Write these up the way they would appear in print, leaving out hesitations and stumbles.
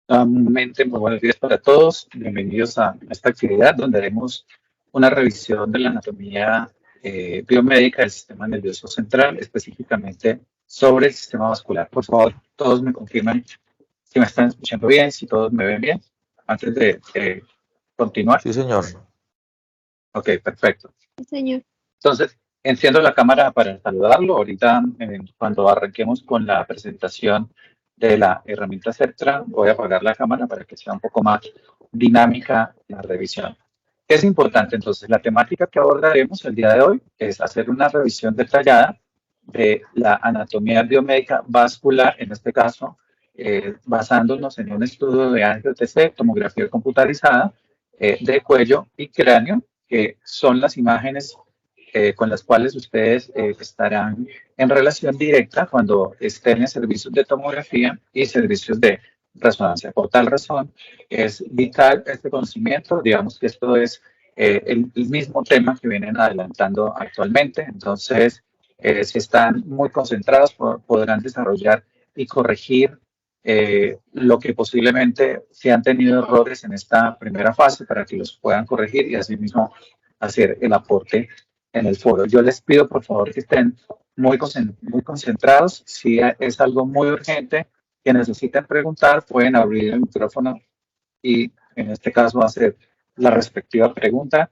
Nuevamente, muy buenos días para todos. Bienvenidos a esta actividad donde haremos una revisión de la anatomía biomédica del sistema nervioso central, específicamente sobre el sistema vascular. Por favor, todos me confirman si me están escuchando bien, si todos me ven bien, antes de continuar. Sí, señor. Ok, perfecto. Sí, señor. Entonces, enciendo la cámara para saludarlo. Ahorita, cuando arranquemos con la presentación de la herramienta Ceptra, voy a apagar la cámara para que sea un poco más dinámica la revisión. Es importante, entonces, la temática que abordaremos el día de hoy es hacer una revisión detallada de la anatomía biomédica vascular, en este caso, basándonos en un estudio de angio-TC, tomografía computarizada, de cuello y cráneo, que son las imágenes con las cuales ustedes estarán en relación directa cuando estén en servicios de tomografía y servicios de resonancia. Por tal razón, es vital este conocimiento. Digamos que esto es el mismo tema que vienen adelantando actualmente. Entonces, si están muy concentrados, podrán desarrollar y corregir lo que posiblemente si han tenido errores en esta primera fase para que los puedan corregir y asimismo hacer el aporte en el foro. Yo les pido por favor que estén muy concentrados. Si es algo muy urgente que necesiten preguntar, pueden abrir el micrófono y en este caso hacer la respectiva pregunta.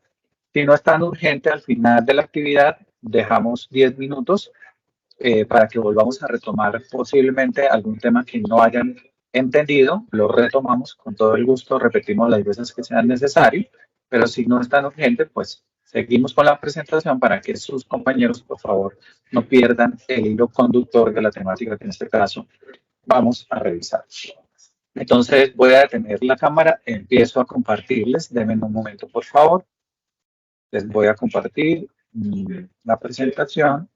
Si no es tan urgente, al final de la actividad dejamos 10 minutos para que volvamos a retomar posiblemente algún tema que no hayan entendido, lo retomamos con todo el gusto, repetimos las veces que sean necesario, pero si no es tan urgente, pues seguimos con la presentación para que sus compañeros, por favor, no pierdan el hilo conductor de la temática que en este caso vamos a revisar. Entonces voy a detener la cámara, empiezo a compartirles, denme un momento por favor, les voy a compartir la presentación.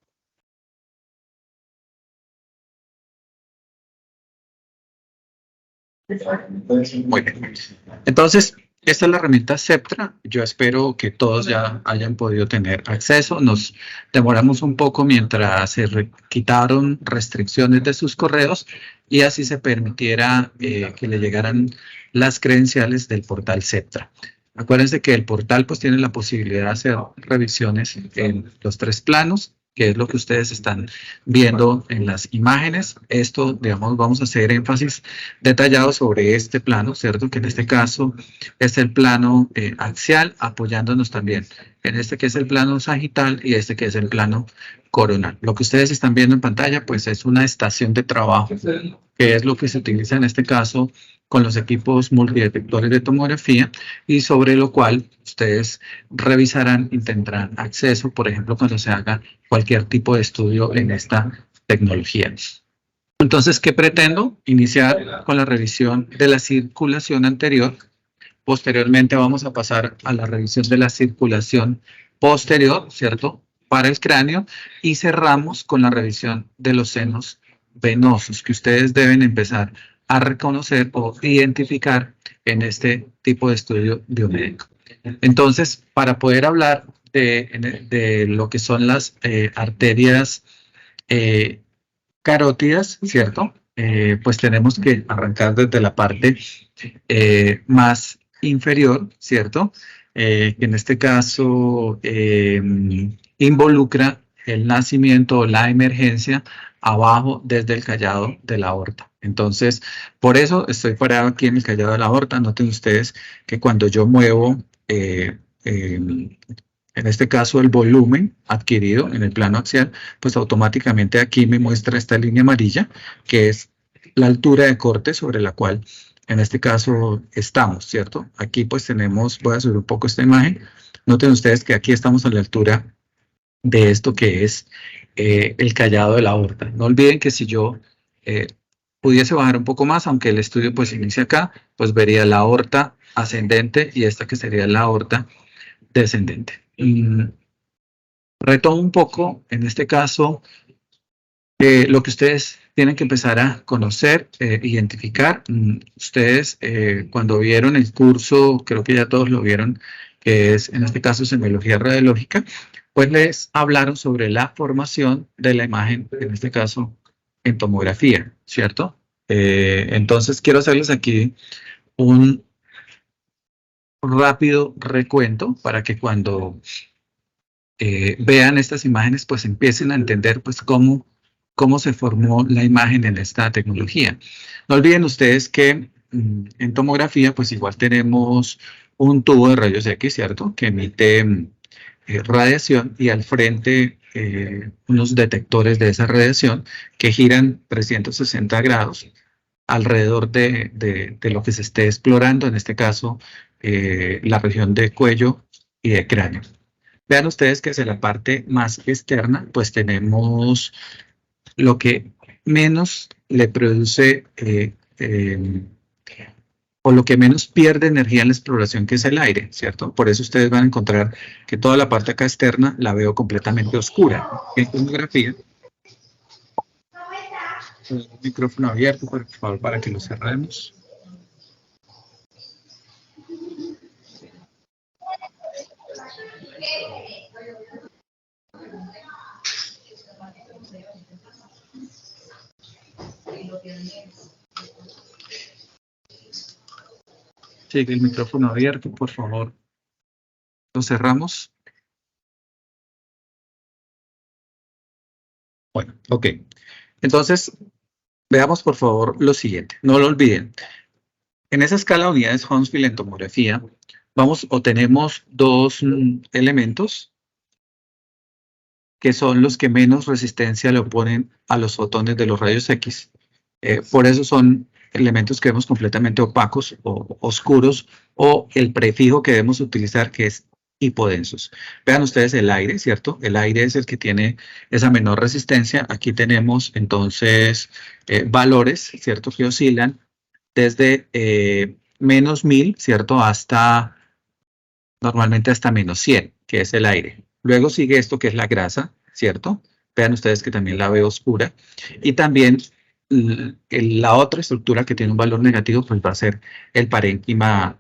Muy bien. Entonces, esta es la herramienta Ceptra. Yo espero que todos ya hayan podido tener acceso. Nos demoramos un poco mientras se quitaron restricciones de sus correos y así se permitiera que le llegaran las credenciales del portal Ceptra. Acuérdense que el portal pues tiene la posibilidad de hacer revisiones en los 3 planos, que es lo que ustedes están viendo en las imágenes. Esto, digamos, vamos a hacer énfasis detallado sobre este plano, ¿cierto? Que en este caso es el plano axial, apoyándonos también en este que es el plano sagital y este que es el plano coronal. Lo que ustedes están viendo en pantalla, pues es una estación de trabajo, que es lo que se utiliza en este caso con los equipos multidetectores de tomografía y sobre lo cual ustedes revisarán y tendrán acceso, por ejemplo, cuando se haga cualquier tipo de estudio en esta tecnología. Entonces, ¿qué pretendo? Iniciar con la revisión de la circulación anterior. Posteriormente vamos a pasar a la revisión de la circulación posterior, ¿cierto? Para el cráneo y cerramos con la revisión de los senos venosos que ustedes deben empezar a reconocer o identificar en este tipo de estudio biomédico. Entonces, para poder hablar de lo que son las arterias carótidas, ¿cierto? Pues tenemos que arrancar desde la parte más inferior, ¿cierto? Que en este caso involucra el nacimiento o la emergencia abajo desde el callado de la aorta. Entonces, por eso estoy parado aquí en el callado de la aorta. Noten ustedes que cuando yo muevo, en este caso el volumen adquirido en el plano axial, pues automáticamente aquí me muestra esta línea amarilla, que es la altura de corte sobre la cual en este caso estamos, ¿cierto? Aquí pues tenemos, voy a subir un poco esta imagen. Noten ustedes que aquí estamos a la altura de esto que es el callado de la aorta. No olviden que si yo pudiese bajar un poco más, aunque el estudio pues inicia acá, pues vería la aorta ascendente y esta que sería la aorta descendente. Retomo un poco, en este caso, lo que ustedes tienen que empezar a conocer, identificar. Ustedes cuando vieron el curso, creo que ya todos lo vieron, que es en este caso semiología radiológica, pues les hablaron sobre la formación de la imagen, en este caso en tomografía, ¿cierto? Entonces quiero hacerles aquí un rápido recuento para que cuando vean estas imágenes, pues empiecen a entender pues cómo se formó la imagen en esta tecnología. No olviden ustedes que en tomografía pues igual tenemos un tubo de rayos X, ¿cierto? Que emite radiación y al frente unos detectores de esa radiación que giran 360 grados alrededor de lo que se esté explorando, en este caso la región de cuello y de cráneo. Vean ustedes que hacia la parte más externa, pues tenemos lo que menos le produce o lo que menos pierde energía en la exploración, que es el aire, ¿cierto? Por eso ustedes van a encontrar que toda la parte acá externa la veo completamente oscura. En tomografía, el micrófono abierto, por favor, para que lo cerremos. Sigue el micrófono abierto, por favor. Lo cerramos. Bueno, ok. Entonces, veamos por favor lo siguiente. No lo olviden. En esa escala de unidades Hounsfield en tomografía, vamos o tenemos dos elementos que son los que menos resistencia le oponen a los fotones de los rayos X. Por eso son elementos que vemos completamente opacos o oscuros, o el prefijo que debemos utilizar, que es hipodensos. Vean ustedes el aire, ¿cierto? El aire es el que tiene esa menor resistencia. Aquí tenemos entonces valores, ¿cierto? Que oscilan desde menos 1000, ¿cierto? Hasta normalmente hasta menos 100, que es el aire. Luego sigue esto que es la grasa, ¿cierto? Vean ustedes que también la veo oscura. Y también la otra estructura que tiene un valor negativo pues va a ser el parénquima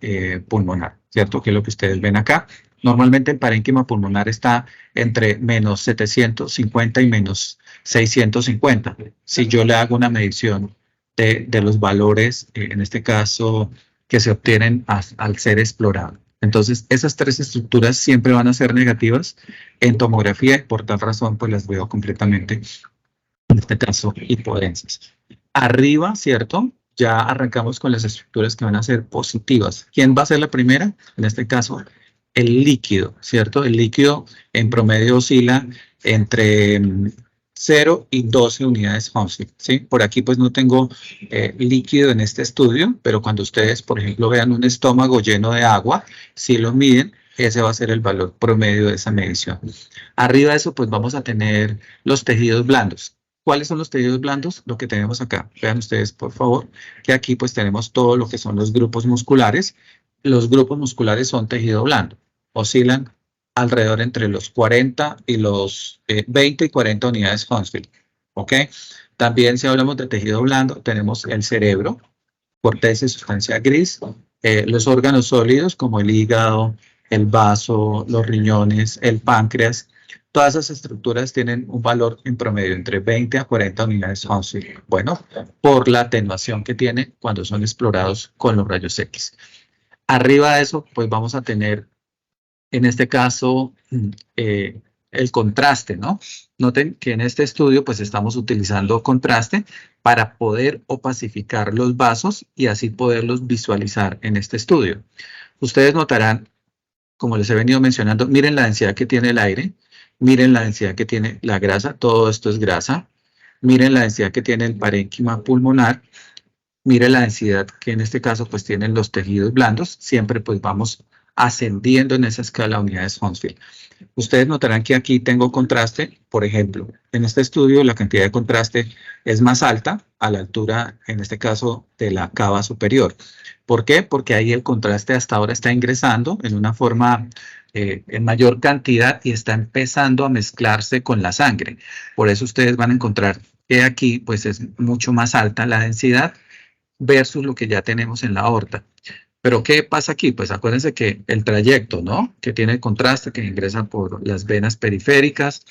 pulmonar, ¿cierto? Que es lo que ustedes ven acá. Normalmente el parénquima pulmonar está entre menos 750 y menos 650. Si yo le hago una medición de los valores, en este caso, que se obtienen al ser explorado. Entonces, esas tres estructuras siempre van a ser negativas en tomografía y por tal razón, pues las veo completamente, en este caso, hipodensas. Arriba, ¿cierto? Ya arrancamos con las estructuras que van a ser positivas. ¿Quién va a ser la primera? En este caso, el líquido, ¿cierto? El líquido en promedio oscila entre 0 y 12 unidades Hounsfield, ¿sí? Por aquí pues no tengo líquido en este estudio, pero cuando ustedes, por ejemplo, vean un estómago lleno de agua, si lo miden, ese va a ser el valor promedio de esa medición. Arriba de eso, pues vamos a tener los tejidos blandos. ¿Cuáles son los tejidos blandos? Lo que tenemos acá. Vean ustedes, por favor, que aquí pues tenemos todo lo que son los grupos musculares. Los grupos musculares son tejido blando. Oscilan alrededor entre los 40 y los 20 y 40 unidades Hounsfield. ¿Ok? También si hablamos de tejido blando, tenemos el cerebro, corteza y sustancia gris, los órganos sólidos como el hígado, el vaso, los riñones, el páncreas. Todas esas estructuras tienen un valor en promedio entre 20 a 40 unidades Hounsfield. Bueno, por la atenuación que tiene cuando son explorados con los rayos X. Arriba de eso, pues vamos a tener, en este caso, el contraste, ¿no? Noten que en este estudio, pues estamos utilizando contraste para poder opacificar los vasos y así poderlos visualizar en este estudio. Ustedes notarán, como les he venido mencionando, miren la densidad que tiene el aire, miren la densidad que tiene la grasa, todo esto es grasa, miren la densidad que tiene el parénquima pulmonar, miren la densidad que en este caso pues tienen los tejidos blandos, siempre pues vamos ascendiendo en esa escala de unidades Hounsfield. Ustedes notarán que aquí tengo contraste, por ejemplo, en este estudio la cantidad de contraste es más alta a la altura, en este caso, de la cava superior. ¿Por qué? Porque ahí el contraste hasta ahora está ingresando en una forma en mayor cantidad y está empezando a mezclarse con la sangre. Por eso ustedes van a encontrar que aquí pues es mucho más alta la densidad versus lo que ya tenemos en la aorta. Pero ¿qué pasa aquí? Pues acuérdense que el trayecto, ¿no? Que tiene el contraste, que ingresa por las venas periféricas,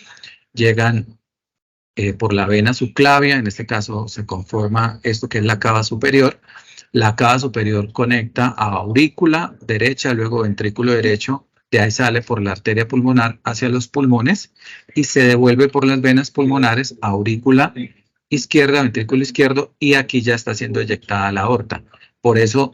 llegan por la vena subclavia. En este caso se conforma esto que es la cava superior. La cava superior conecta a aurícula derecha, luego ventrículo derecho, de ahí sale por la arteria pulmonar hacia los pulmones y se devuelve por las venas pulmonares a aurícula izquierda, ventrículo izquierdo, y aquí ya está siendo eyectada la aorta. Por eso,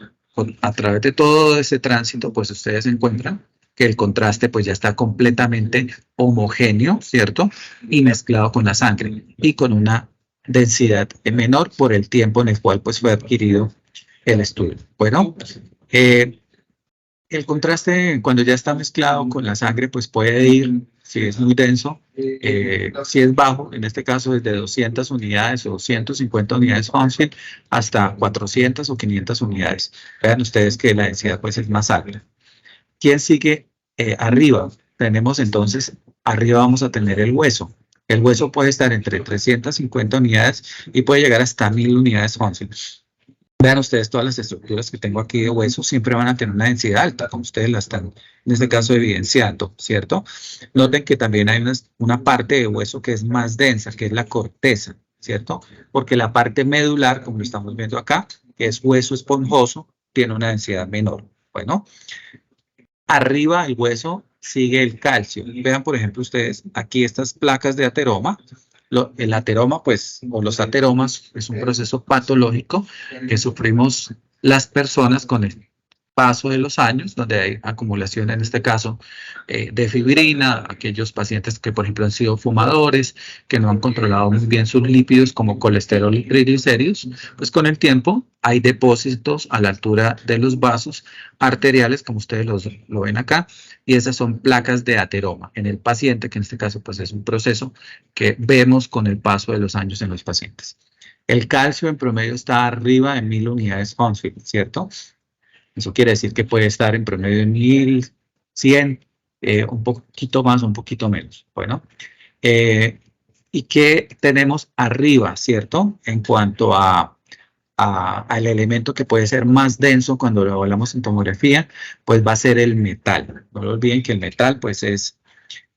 a través de todo ese tránsito, pues ustedes encuentran que el contraste pues ya está completamente homogéneo, ¿cierto? Y mezclado con la sangre y con una densidad menor por el tiempo en el cual pues fue adquirido el estudio. Bueno, eh, el contraste cuando ya está mezclado con la sangre pues puede ir, si es muy denso, si es bajo, en este caso desde 200 unidades o 150 unidades Hounsfield hasta 400 o 500 unidades. Vean ustedes que la densidad pues es más alta. ¿Quién sigue arriba? Tenemos entonces, arriba vamos a tener el hueso. El hueso puede estar entre 350 unidades y puede llegar hasta 1000 unidades Hounsfield. Vean ustedes todas las estructuras que tengo aquí de hueso siempre van a tener una densidad alta, como ustedes la están en este caso evidenciando, ¿cierto? Noten que también hay una parte de hueso que es más densa, que es la corteza, ¿cierto? Porque la parte medular, como lo estamos viendo acá, que es hueso esponjoso, tiene una densidad menor. Bueno, arriba del hueso sigue el calcio. Vean, por ejemplo, ustedes aquí estas placas de ateroma. El ateroma, pues, o los ateromas, es un proceso patológico que sufrimos las personas con el paso de los años, donde hay acumulación, en este caso, de fibrina, aquellos pacientes que, por ejemplo, han sido fumadores, que no han controlado muy bien sus lípidos como colesterol y triglicéridos, pues con el tiempo hay depósitos a la altura de los vasos arteriales, como ustedes lo ven acá, y esas son placas de ateroma en el paciente, que en este caso pues es un proceso que vemos con el paso de los años en los pacientes. El calcio en promedio está arriba de 1000 unidades Hounsfield, ¿cierto? Eso quiere decir que puede estar en promedio de 1100, un poquito más o un poquito menos. Bueno, eh, ¿y qué tenemos arriba, cierto? En cuanto al elemento que puede ser más denso cuando lo hablamos en tomografía, pues va a ser el metal. No lo olviden que el metal pues es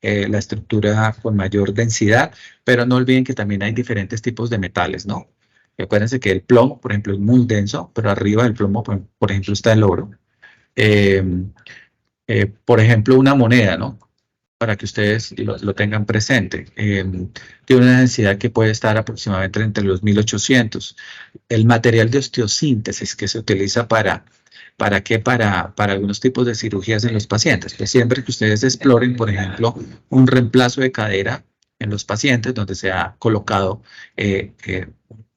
la estructura con mayor densidad, pero no olviden que también hay diferentes tipos de metales, ¿no? Acuérdense que el plomo, por ejemplo, es muy denso, pero arriba del plomo, por ejemplo, está el oro. Eh, por ejemplo, una moneda, ¿no? Para que ustedes lo tengan presente. Tiene una densidad que puede estar aproximadamente entre los 1800. El material de osteosíntesis que se utiliza ¿para qué? Para algunos tipos de cirugías en los pacientes. Pues siempre que ustedes exploren, por ejemplo, un reemplazo de cadera en los pacientes donde se ha colocado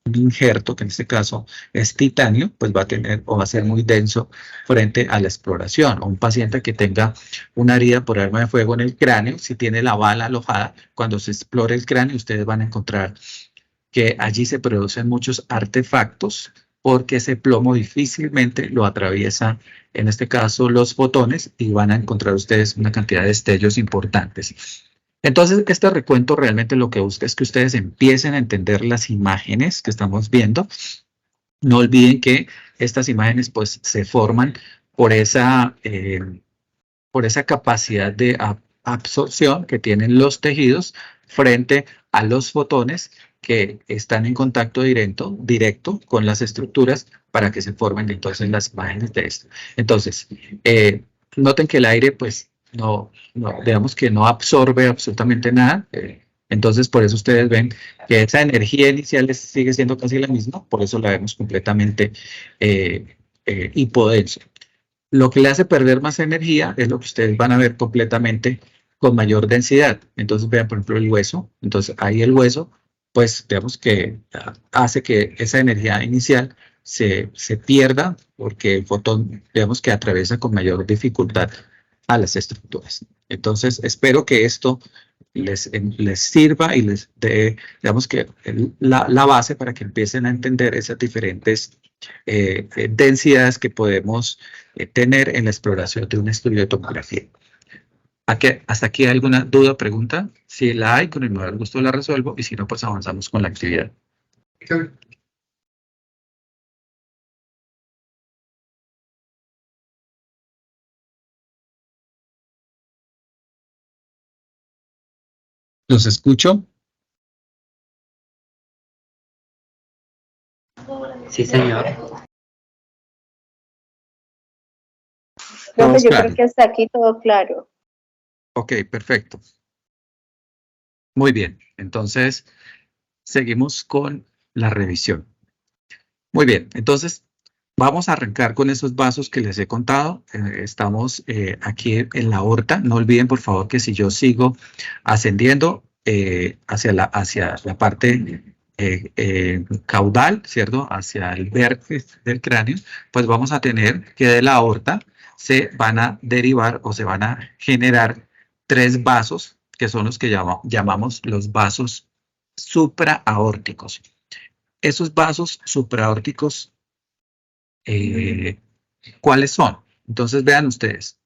un injerto, que en este caso es titanio, pues va a tener o va a ser muy denso frente a la exploración. O un paciente que tenga una herida por arma de fuego en el cráneo, si tiene la bala alojada, cuando se explore el cráneo, ustedes van a encontrar que allí se producen muchos artefactos porque ese plomo difícilmente lo atraviesa, en este caso, los fotones y van a encontrar ustedes una cantidad de destellos importantes. Entonces, este recuento realmente lo que busca es que ustedes empiecen a entender las imágenes que estamos viendo. No olviden que estas imágenes pues se forman por por esa capacidad de absorción que tienen los tejidos frente a los fotones que están en contacto directo con las estructuras para que se formen entonces las imágenes de esto. Entonces, noten que el aire pues digamos que no absorbe absolutamente nada. Entonces, por eso ustedes ven que esa energía inicial sigue siendo casi la misma, por eso la vemos completamente hipodensa. Lo que le hace perder más energía es lo que ustedes van a ver completamente con mayor densidad. Entonces, vean, por ejemplo, el hueso. Entonces, ahí el hueso, pues, digamos que hace que esa energía inicial se pierda porque el fotón, digamos que atraviesa con mayor dificultad a las estructuras. Entonces, espero que esto les sirva y les dé, digamos que la base para que empiecen a entender esas diferentes densidades que podemos tener en la exploración de un estudio de tomografía. ¿Hasta aquí hay alguna duda o pregunta? Si la hay, con el mayor gusto la resuelvo y si no, pues avanzamos con la actividad. Los escucho. Sí, señor. ¿Todo Profe, es yo claro? creo que hasta aquí todo claro. Ok, perfecto. Muy bien. Entonces, seguimos con la revisión. Muy bien. Entonces, vamos a arrancar con esos vasos que les he contado. Estamos aquí en la aorta. No olviden, por favor, que si yo sigo ascendiendo hacia la parte caudal, ¿cierto? Hacia el vértice del cráneo, pues vamos a tener que de la aorta se van a derivar o se van a generar tres vasos, que son los que llamamos los vasos supraaórticos. Esos vasos supraaórticos, ¿cuáles son? Entonces vean ustedes.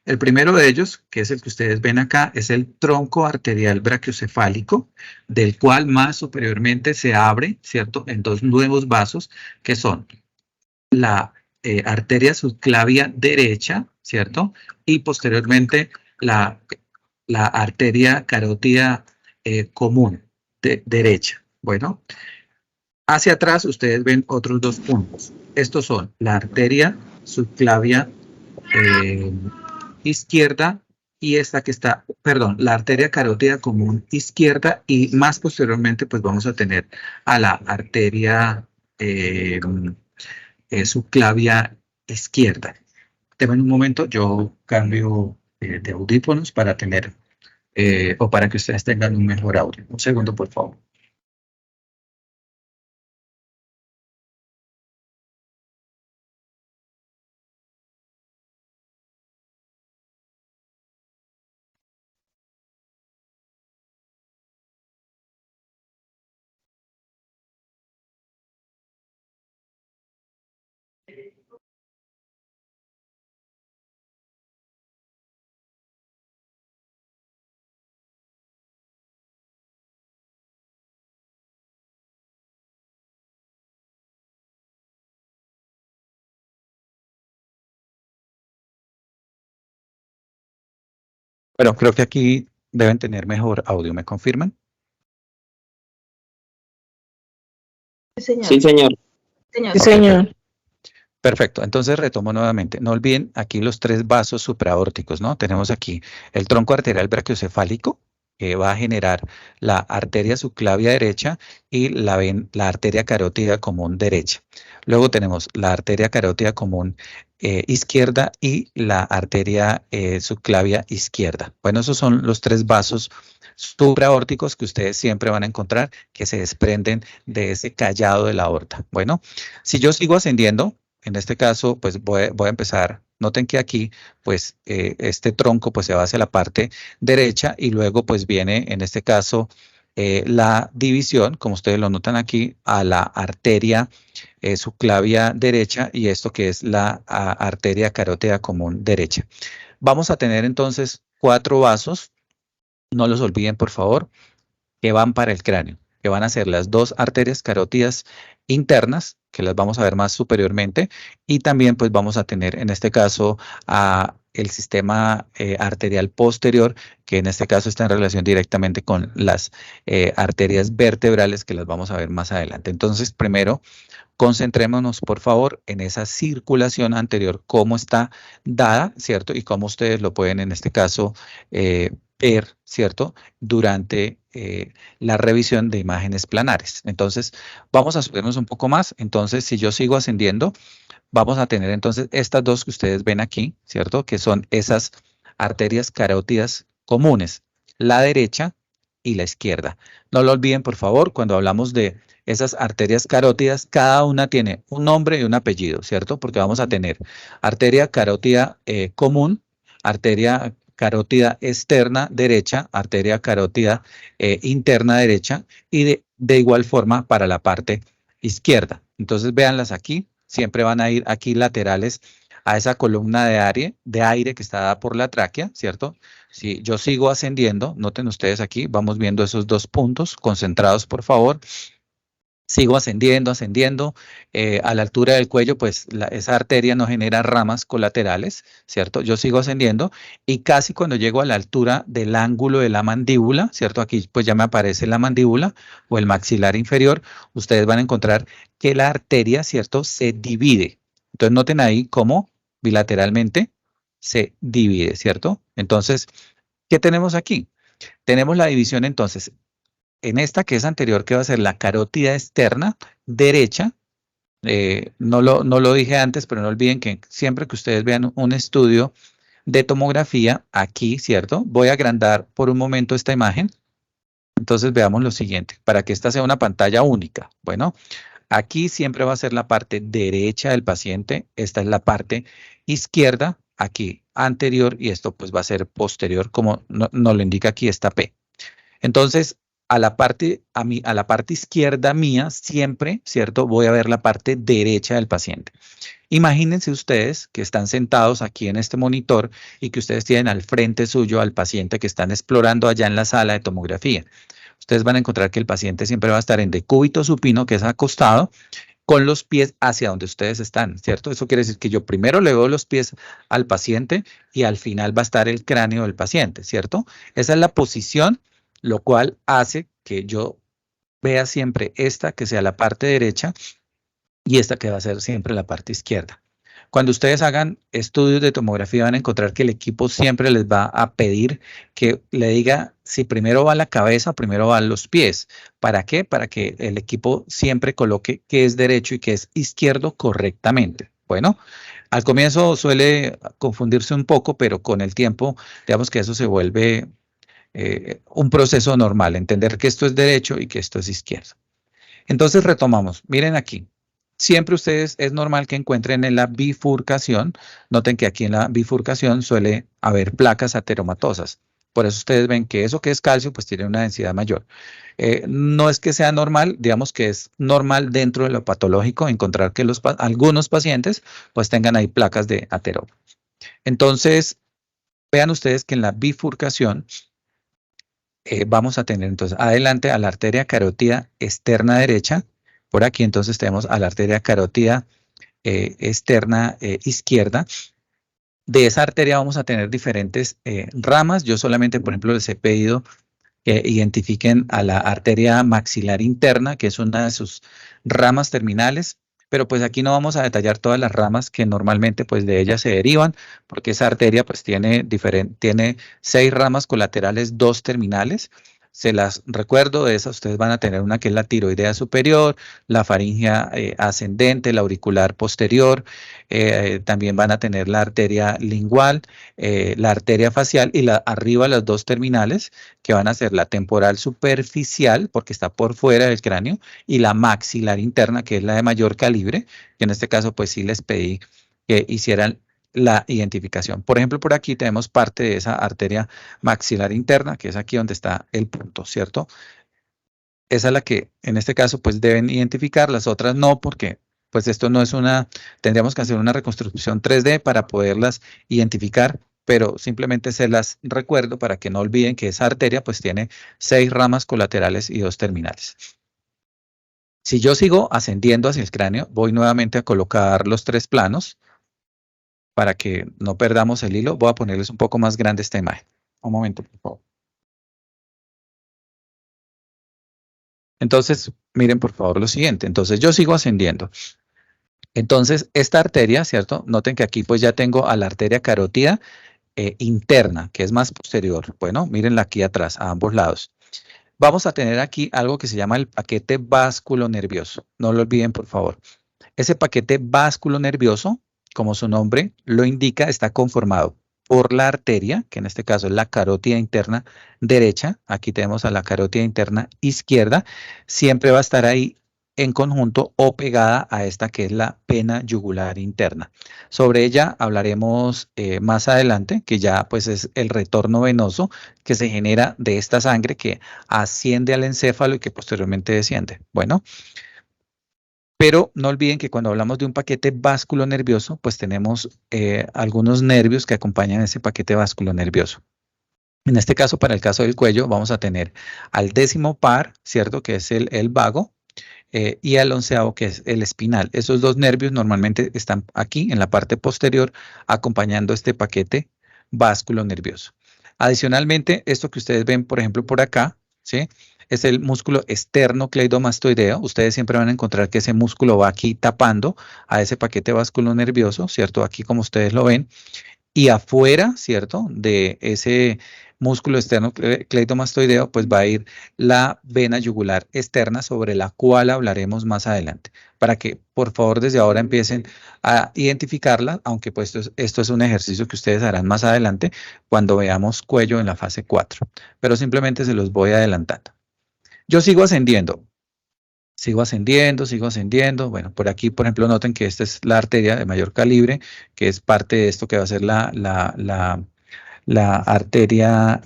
El primero de ellos, que es el que ustedes ven acá, es el tronco arterial brachiocefálico, del cual más superiormente se abre, ¿cierto?, en dos nuevos vasos, que son la arteria subclavia derecha, ¿cierto? Y posteriormente la arteria carótida común derecha. Bueno, hacia atrás ustedes ven otros dos puntos. Estos son la arteria subclavia izquierda y esta que está, perdón, la arteria carótida común izquierda y más posteriormente pues vamos a tener a la arteria subclavia izquierda. Deme un momento, yo cambio de audífonos para tener o para que ustedes tengan un mejor audio. Un segundo, por favor. Bueno, creo que aquí deben tener mejor audio. ¿Me confirman? Sí, señor. Sí, Ok, señor. perfecto. Entonces retomo nuevamente. No olviden aquí los tres vasos supraórticos, ¿no? Tenemos aquí el tronco arterial brachiocefálico, que va a generar la arteria subclavia derecha y la arteria carótida común derecha. Luego tenemos la arteria carótida común izquierda y la arteria subclavia izquierda. Bueno, esos son los tres vasos supraórticos que ustedes siempre van a encontrar que se desprenden de ese callado de la aorta. Bueno, si yo sigo ascendiendo, en este caso, pues voy a empezar. Noten que aquí, pues, este tronco pues se va hacia la parte derecha y luego pues viene, en este caso, la división, como ustedes lo notan aquí, a la arteria subclavia derecha y esto que es la arteria carótida común derecha. Vamos a tener entonces cuatro vasos, no los olviden por favor, que van para el cráneo, que van a ser las dos arterias carótidas internas, que las vamos a ver más superiormente, y también pues vamos a tener en este caso el sistema arterial posterior, que en este caso está en relación directamente con las arterias vertebrales, que las vamos a ver más adelante. Entonces, primero, concentrémonos, por favor, en esa circulación anterior, cómo está dada, ¿cierto? Y cómo ustedes lo pueden, en este caso, ver, ¿cierto? Durante la revisión de imágenes planares. Entonces, vamos a subirnos un poco más. Entonces, si yo sigo ascendiendo, vamos a tener entonces estas dos que ustedes ven aquí, ¿cierto? Que son esas arterias carótidas comunes, la derecha y la izquierda. No lo olviden, por favor, cuando hablamos de esas arterias carótidas, cada una tiene un nombre y un apellido, ¿cierto? Porque vamos a tener arteria carótida común, arteria carótida externa derecha, arteria carótida interna derecha y de igual forma para la parte izquierda. Entonces, véanlas aquí, siempre van a ir aquí laterales a esa columna de aire que está dada por la tráquea, ¿cierto? Si yo sigo ascendiendo, noten ustedes aquí, vamos viendo esos dos puntos concentrados, por favor. Sigo ascendiendo, ascendiendo. A la altura del cuello, pues esa arteria no genera ramas colaterales, ¿cierto? Yo sigo ascendiendo y casi cuando llego a la altura del ángulo de la mandíbula, ¿cierto? Aquí pues ya me aparece la mandíbula o el maxilar inferior. Ustedes van a encontrar que la arteria, ¿cierto? Se divide. Entonces noten ahí cómo bilateralmente se divide, ¿cierto? Entonces, ¿qué tenemos aquí? Tenemos la división entonces en esta que es anterior, que va a ser la carótida externa derecha. No lo dije antes, pero no olviden que siempre que ustedes vean un estudio de tomografía, aquí, ¿cierto? Voy a agrandar por un momento esta imagen. Entonces veamos lo siguiente, para que esta sea una pantalla única. Bueno, aquí siempre va a ser la parte derecha del paciente. Esta es la parte izquierda, aquí anterior, y esto pues va a ser posterior, como nos lo indica aquí esta P. Entonces, a la parte izquierda mía, siempre, ¿cierto? Voy a ver la parte derecha del paciente. Imagínense ustedes que están sentados aquí en este monitor y que ustedes tienen al frente suyo al paciente que están explorando allá en la sala de tomografía. Ustedes van a encontrar que el paciente siempre va a estar en decúbito supino, que es acostado, con los pies hacia donde ustedes están, ¿cierto? Eso quiere decir que yo primero le veo los pies al paciente y al final va a estar el cráneo del paciente, ¿cierto? Esa es la posición, lo cual hace que yo vea siempre esta que sea la parte derecha y esta que va a ser siempre la parte izquierda. Cuando ustedes hagan estudios de tomografía van a encontrar que el equipo siempre les va a pedir que le diga si primero va la cabeza o primero van los pies. ¿Para qué? Para que el equipo siempre coloque qué es derecho y qué es izquierdo correctamente. Bueno, al comienzo suele confundirse un poco, pero con el tiempo, digamos que eso se vuelve un proceso normal, entender que esto es derecho y que esto es izquierdo. Entonces retomamos, miren aquí. Siempre ustedes es normal que encuentren en la bifurcación, noten que aquí en la bifurcación suele haber placas ateromatosas. Por eso ustedes ven que eso que es calcio pues tiene una densidad mayor. No es que sea normal, digamos que es normal dentro de lo patológico encontrar que algunos pacientes pues tengan ahí placas de ateroma. Entonces, vean ustedes que en la bifurcación vamos a tener entonces adelante a la arteria carótida externa derecha. Por aquí entonces tenemos a la arteria carótida externa izquierda. De esa arteria vamos a tener diferentes ramas. Yo solamente, por ejemplo, les he pedido que identifiquen a la arteria maxilar interna, que es una de sus ramas terminales. Pero pues aquí no vamos a detallar todas las ramas que normalmente pues de ellas se derivan, porque esa arteria pues tiene 6 ramas colaterales, 2 terminales. Se las recuerdo, de esas ustedes van a tener una que es la tiroidea superior, la faríngea ascendente, la auricular posterior, también van a tener la arteria lingual, la arteria facial y arriba las 2 terminales que van a ser la temporal superficial, porque está por fuera del cráneo, y la maxilar interna, que es la de mayor calibre, que en este caso pues sí les pedí que hicieran la identificación. Por ejemplo, por aquí tenemos parte de esa arteria maxilar interna, que es aquí donde está el punto, ¿cierto? Esa es la que en este caso pues deben identificar, las otras no, porque pues esto no es tendríamos que hacer una reconstrucción 3D para poderlas identificar, pero simplemente se las recuerdo para que no olviden que esa arteria pues tiene 6 ramas colaterales y 2 terminales. Si yo sigo ascendiendo hacia el cráneo, voy nuevamente a colocar los 3 planos. Para que no perdamos el hilo, voy a ponerles un poco más grande esta imagen. Un momento, por favor. Entonces, miren por favor lo siguiente. Entonces, yo sigo ascendiendo. Entonces, esta arteria, ¿cierto? Noten que aquí pues ya tengo a la arteria carótida interna, que es más posterior. Bueno, mírenla aquí atrás, a ambos lados. Vamos a tener aquí algo que se llama el paquete vasculonervioso. No lo olviden, por favor. Ese paquete vasculonervioso, como su nombre lo indica, está conformado por la arteria, que en este caso es la carótida interna derecha. Aquí tenemos a la carótida interna izquierda. Siempre va a estar ahí en conjunto o pegada a esta que es la pena yugular interna. Sobre ella hablaremos más adelante, que ya pues es el retorno venoso que se genera de esta sangre que asciende al encéfalo y que posteriormente desciende. Bueno. Pero no olviden que cuando hablamos de un paquete vasculonervioso, pues tenemos algunos nervios que acompañan ese paquete vasculonervioso. En este caso, para el caso del cuello, vamos a tener al 10º par, ¿cierto? Que es el vago. y al 11º, que es el espinal. Esos dos nervios normalmente están aquí en la parte posterior acompañando este paquete básculo nervioso. Adicionalmente, esto que ustedes ven, por ejemplo, por acá, ¿sí? Es el músculo esternocleidomastoideo. Ustedes siempre van a encontrar que ese músculo va aquí tapando a ese paquete básculo nervioso, ¿cierto? Aquí como ustedes lo ven. Y afuera, ¿cierto? De ese músculo esternocleidomastoideo, pues va a ir la vena yugular externa, sobre la cual hablaremos más adelante, para que por favor desde ahora empiecen a identificarla, aunque pues esto es un ejercicio que ustedes harán más adelante cuando veamos cuello en la fase 4, pero simplemente se los voy adelantando. Yo sigo ascendiendo. Sigo ascendiendo. Bueno, por aquí, por ejemplo, noten que esta es la arteria de mayor calibre, que es parte de esto que va a ser la arteria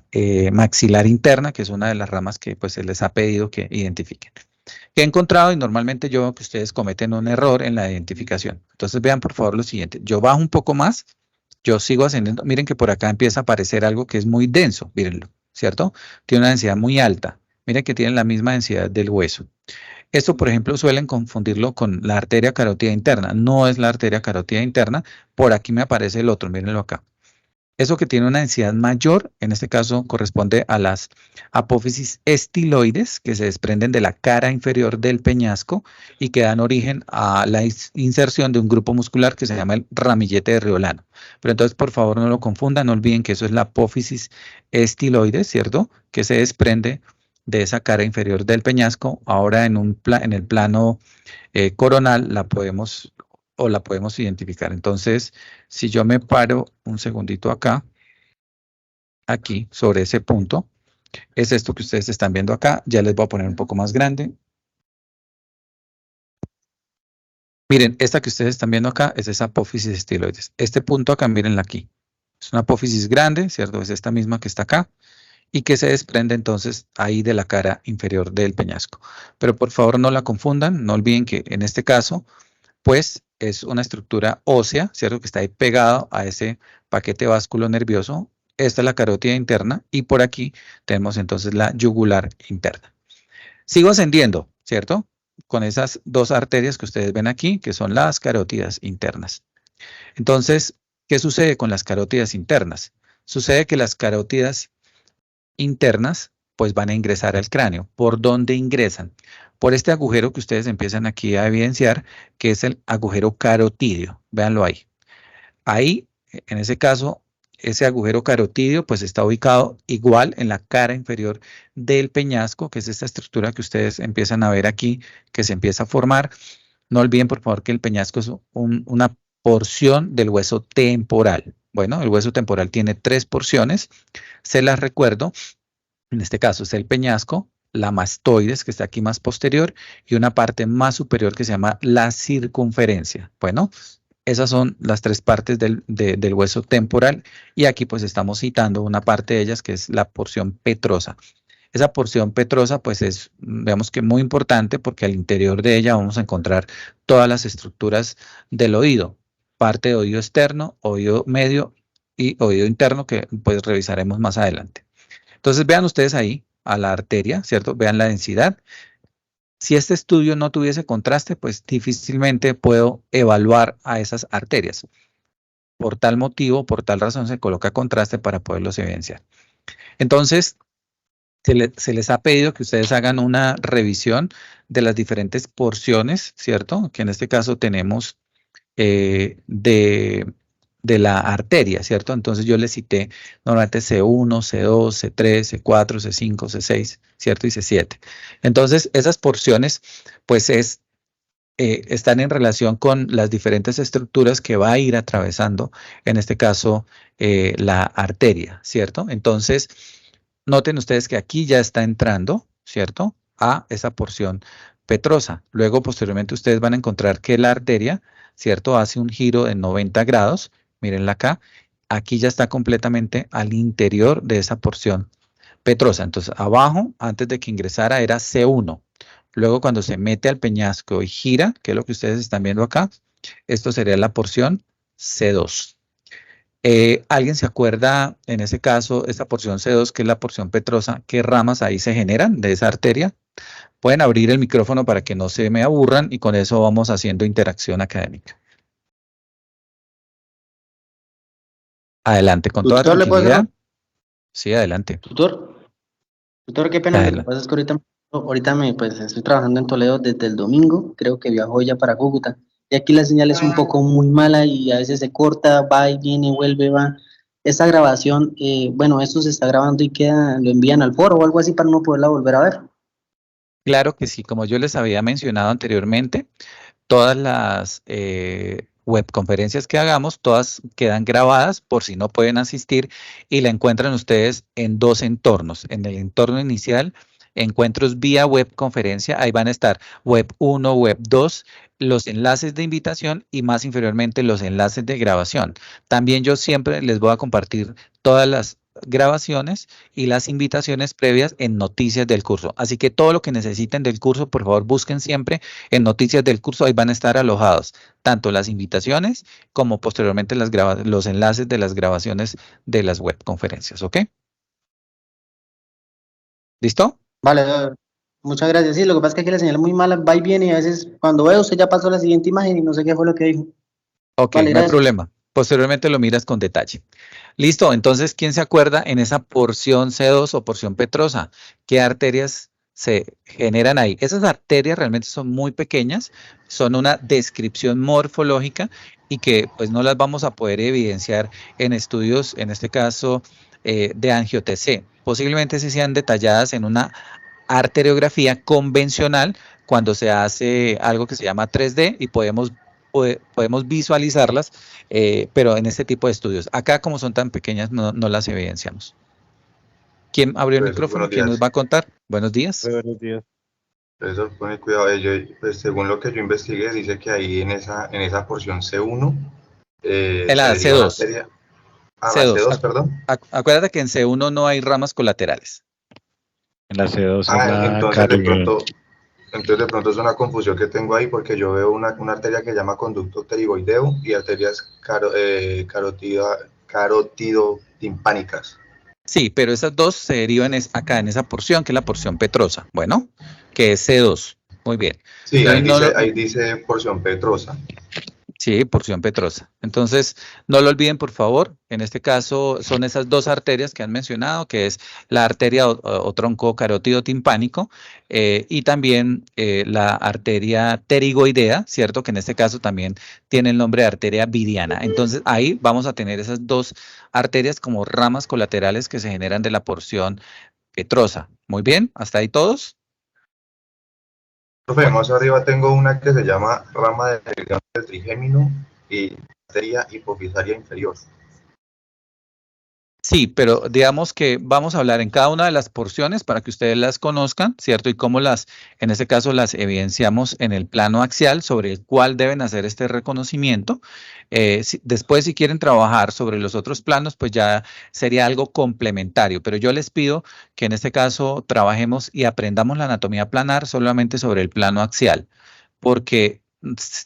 maxilar interna, que es una de las ramas que pues se les ha pedido que identifiquen. Que he encontrado, y normalmente yo veo que ustedes cometen un error en la identificación. Entonces vean por favor lo siguiente. Yo bajo un poco más, yo sigo ascendiendo. Miren que por acá empieza a aparecer algo que es muy denso, mírenlo, ¿cierto? Tiene una densidad muy alta. Miren que tiene la misma densidad del hueso. Esto, por ejemplo, suelen confundirlo con la arteria carótida interna. No es la arteria carótida interna. Por aquí me aparece el otro, mírenlo acá. Eso que tiene una densidad mayor, en este caso corresponde a las apófisis estiloides que se desprenden de la cara inferior del peñasco y que dan origen a la inserción de un grupo muscular que se llama el ramillete de Riolano. Pero entonces, por favor, no lo confundan, no olviden que eso es la apófisis estiloides, ¿cierto? Que se desprende de esa cara inferior del peñasco. Ahora en el plano coronal la podemos identificar. Entonces, si yo me paro un segundito acá, aquí, sobre ese punto, es esto que ustedes están viendo acá. Ya les voy a poner un poco más grande. Miren, esta que ustedes están viendo acá es esa apófisis estiloides. Este punto acá, mírenla aquí. Es una apófisis grande, ¿cierto? Es esta misma que está acá y que se desprende entonces ahí de la cara inferior del peñasco. Pero por favor no la confundan, no olviden que en este caso, pues es una estructura ósea, ¿cierto? Que está ahí pegado a ese paquete básculo nervioso. Esta es la carótida interna y por aquí tenemos entonces la yugular interna. Sigo ascendiendo, ¿cierto? Con esas dos arterias que ustedes ven aquí, que son las carótidas internas. Entonces, ¿qué sucede con las carótidas internas? Sucede que las carótidas internas pues van a ingresar al cráneo. ¿Por dónde ingresan? Por este agujero que ustedes empiezan aquí a evidenciar, que es el agujero carotídeo. Véanlo ahí. Ahí, en ese caso, ese agujero carotídeo pues está ubicado igual en la cara inferior del peñasco, que es esta estructura que ustedes empiezan a ver aquí, que se empieza a formar. No olviden, por favor, que el peñasco es una porción del hueso temporal. Bueno, el hueso temporal tiene 3 porciones. Se las recuerdo. En este caso es el peñasco, la mastoides, que está aquí más posterior, y una parte más superior que se llama la circunferencia. Bueno, esas son las 3 partes del hueso temporal, y aquí pues estamos citando una parte de ellas que es la porción petrosa. Esa porción petrosa pues es, digamos que muy importante, porque al interior de ella vamos a encontrar todas las estructuras del oído, parte de oído externo, oído medio y oído interno, que pues revisaremos más adelante. Entonces vean ustedes ahí a la arteria, ¿cierto? Vean la densidad. Si este estudio no tuviese contraste, pues difícilmente puedo evaluar a esas arterias. Por tal motivo, por tal razón se coloca contraste para poderlos evidenciar. Entonces, se les ha pedido que ustedes hagan una revisión de las diferentes porciones, ¿cierto? Que en este caso tenemos de la arteria, ¿cierto? Entonces yo les cité normalmente C1, C2, C3, C4, C5, C6, ¿cierto? Y C7. Entonces esas porciones pues están en relación con las diferentes estructuras que va a ir atravesando, en este caso, la arteria, ¿cierto? Entonces, noten ustedes que aquí ya está entrando, ¿cierto? A esa porción petrosa. Luego, posteriormente, ustedes van a encontrar que la arteria, ¿cierto? Hace un giro de 90 grados. Mírenla acá. Aquí ya está completamente al interior de esa porción petrosa. Entonces, abajo, antes de que ingresara, era C1. Luego, cuando se mete al peñasco y gira, que es lo que ustedes están viendo acá, esto sería la porción C2. ¿Alguien se acuerda, en ese caso, esta porción C2, que es la porción petrosa, qué ramas ahí se generan de esa arteria? Pueden abrir el micrófono para que no se me aburran y con eso vamos haciendo interacción académica. Adelante, con toda Tutor, ¿le puedo hacer tranquilidad. Sí, adelante. Tutor, qué pena, lo que Adelante. pasa es que ahorita pues estoy trabajando en Toledo desde el domingo, creo que viajo ya para Cúcuta, y aquí la señal es un poco muy mala y a veces se corta, va y viene, vuelve, va. Esta grabación, bueno, esto se está grabando y lo envían al foro o algo así para no poderla volver a ver. Claro que sí, como yo les había mencionado anteriormente, todas las webconferencias que hagamos, todas quedan grabadas por si no pueden asistir y la encuentran ustedes en dos entornos. En el entorno inicial, encuentros vía webconferencia, ahí van a estar web 1, web 2, los enlaces de invitación y más inferiormente los enlaces de grabación. También yo siempre les voy a compartir todas las grabaciones y las invitaciones previas en noticias del curso. Así que todo lo que necesiten del curso, por favor, busquen siempre en noticias del curso, ahí van a estar alojados tanto las invitaciones como posteriormente los enlaces de las grabaciones de las webconferencias, ¿ok? ¿Listo? Vale, muchas gracias. Sí, lo que pasa es que aquí la señal es muy mala, va y viene y a veces cuando veo usted ya pasó la siguiente imagen y no sé qué fue lo que dijo. Ok, Vale, no hay gracias. problema. Posteriormente lo miras con detalle. Listo, entonces, ¿quién se acuerda en esa porción C2 o porción petrosa? ¿Qué arterias se generan ahí? Esas arterias realmente son muy pequeñas, son una descripción morfológica y que pues no las vamos a poder evidenciar en estudios, en este caso, de angio-TC. Posiblemente sí sean detalladas en una arteriografía convencional cuando se hace algo que se llama 3D y podemos visualizarlas, pero en este tipo de estudios. Acá, como son tan pequeñas, no las evidenciamos. ¿Quién abrió el Profesor, micrófono? buenos ¿Quién nos días. va a contar? Buenos días. Buenos días. Profesor, pone cuidado. Pues, según lo que yo investigué, dice que ahí en esa porción C1 En se la deriva una C2. arteria. Ah, la C2. C2, perdón. Acuérdate que en C1 no hay ramas colaterales. En la C2 es Ah, la entonces cardio. de pronto es una confusión que tengo ahí porque yo veo una arteria que se llama conducto pterigoideo y arterias carotidotimpánicas. Sí, pero esas dos se derivan acá en esa porción, que es la porción petrosa. Bueno, que es C2. Muy bien. Sí, Entonces, ahí dice porción petrosa. Sí, porción petrosa. Entonces, no lo olviden, por favor. En este caso, son esas dos arterias que han mencionado, que es la arteria o tronco carótido timpánico y también la arteria pterigoidea, ¿cierto? Que en este caso también tiene el nombre de arteria vidiana. Entonces, ahí vamos a tener esas dos arterias como ramas colaterales que se generan de la porción petrosa. Muy bien, ¿hasta ahí todos? Profe, más arriba tengo una que se llama rama del trigémino y arteria hipofisaria inferior. Sí, pero digamos que vamos a hablar en cada una de las porciones para que ustedes las conozcan, ¿cierto? Y cómo en este caso, las evidenciamos en el plano axial sobre el cual deben hacer este reconocimiento. Después, si quieren trabajar sobre los otros planos, pues ya sería algo complementario, pero yo les pido que en este caso trabajemos y aprendamos la anatomía planar solamente sobre el plano axial, porque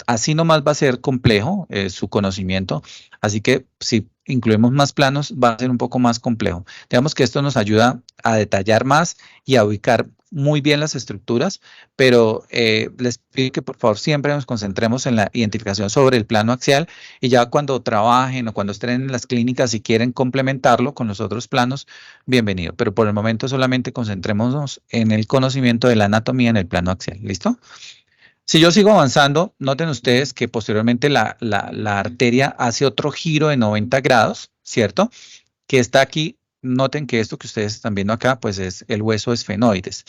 así nomás va a ser complejo su conocimiento, así que si incluimos más planos va a ser un poco más complejo. Digamos que esto nos ayuda a detallar más y a ubicar muy bien las estructuras, pero les pido que por favor siempre nos concentremos en la identificación sobre el plano axial y ya cuando trabajen o cuando estén en las clínicas y quieren complementarlo con los otros planos, bienvenido, pero por el momento solamente concentrémonos en el conocimiento de la anatomía en el plano axial, ¿listo? Si yo sigo avanzando, noten ustedes que posteriormente la arteria hace otro giro de 90 grados, ¿cierto? Que está aquí, noten que esto que ustedes están viendo acá, pues es el hueso esfenoides.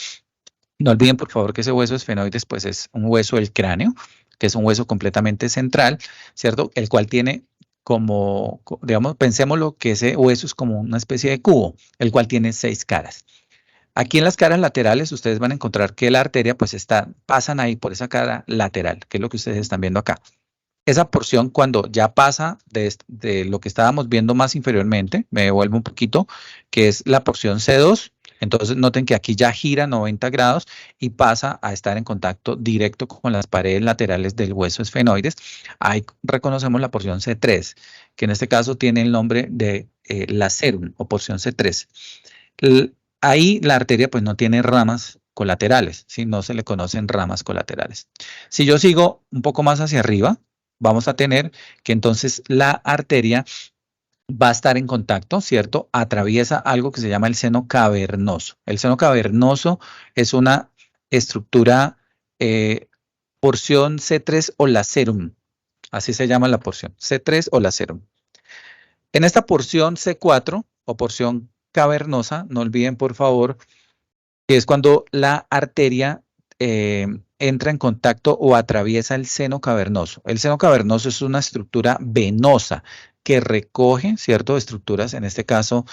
No olviden, por favor, que ese hueso esfenoides, pues es un hueso del cráneo, que es un hueso completamente central, ¿cierto? El cual tiene digamos, pensémoslo que ese hueso es como una especie de cubo, el cual tiene 6 caras. Aquí en las caras laterales ustedes van a encontrar que la arteria pues pasan ahí por esa cara lateral, que es lo que ustedes están viendo acá. Esa porción cuando ya pasa de lo que estábamos viendo más inferiormente, me devuelvo un poquito, que es la porción C2, entonces noten que aquí ya gira 90 grados y pasa a estar en contacto directo con las paredes laterales del hueso esfenoides. Ahí reconocemos la porción C3, que en este caso tiene el nombre de lacerum o porción C3. Ahí la arteria pues no tiene ramas colaterales, ¿sí? No se le conocen ramas colaterales. Si yo sigo un poco más hacia arriba, vamos a tener que entonces la arteria va a estar en contacto, ¿cierto? Atraviesa algo que se llama el seno cavernoso. El seno cavernoso es una estructura, porción C3 o lacerum, así se llama la porción, C3 o lacerum. En esta porción C4 o porción cavernosa, no olviden por favor, que es cuando la arteria entra en contacto o atraviesa el seno cavernoso. El seno cavernoso es una estructura venosa que recoge, ¿cierto?, estructuras, en este caso,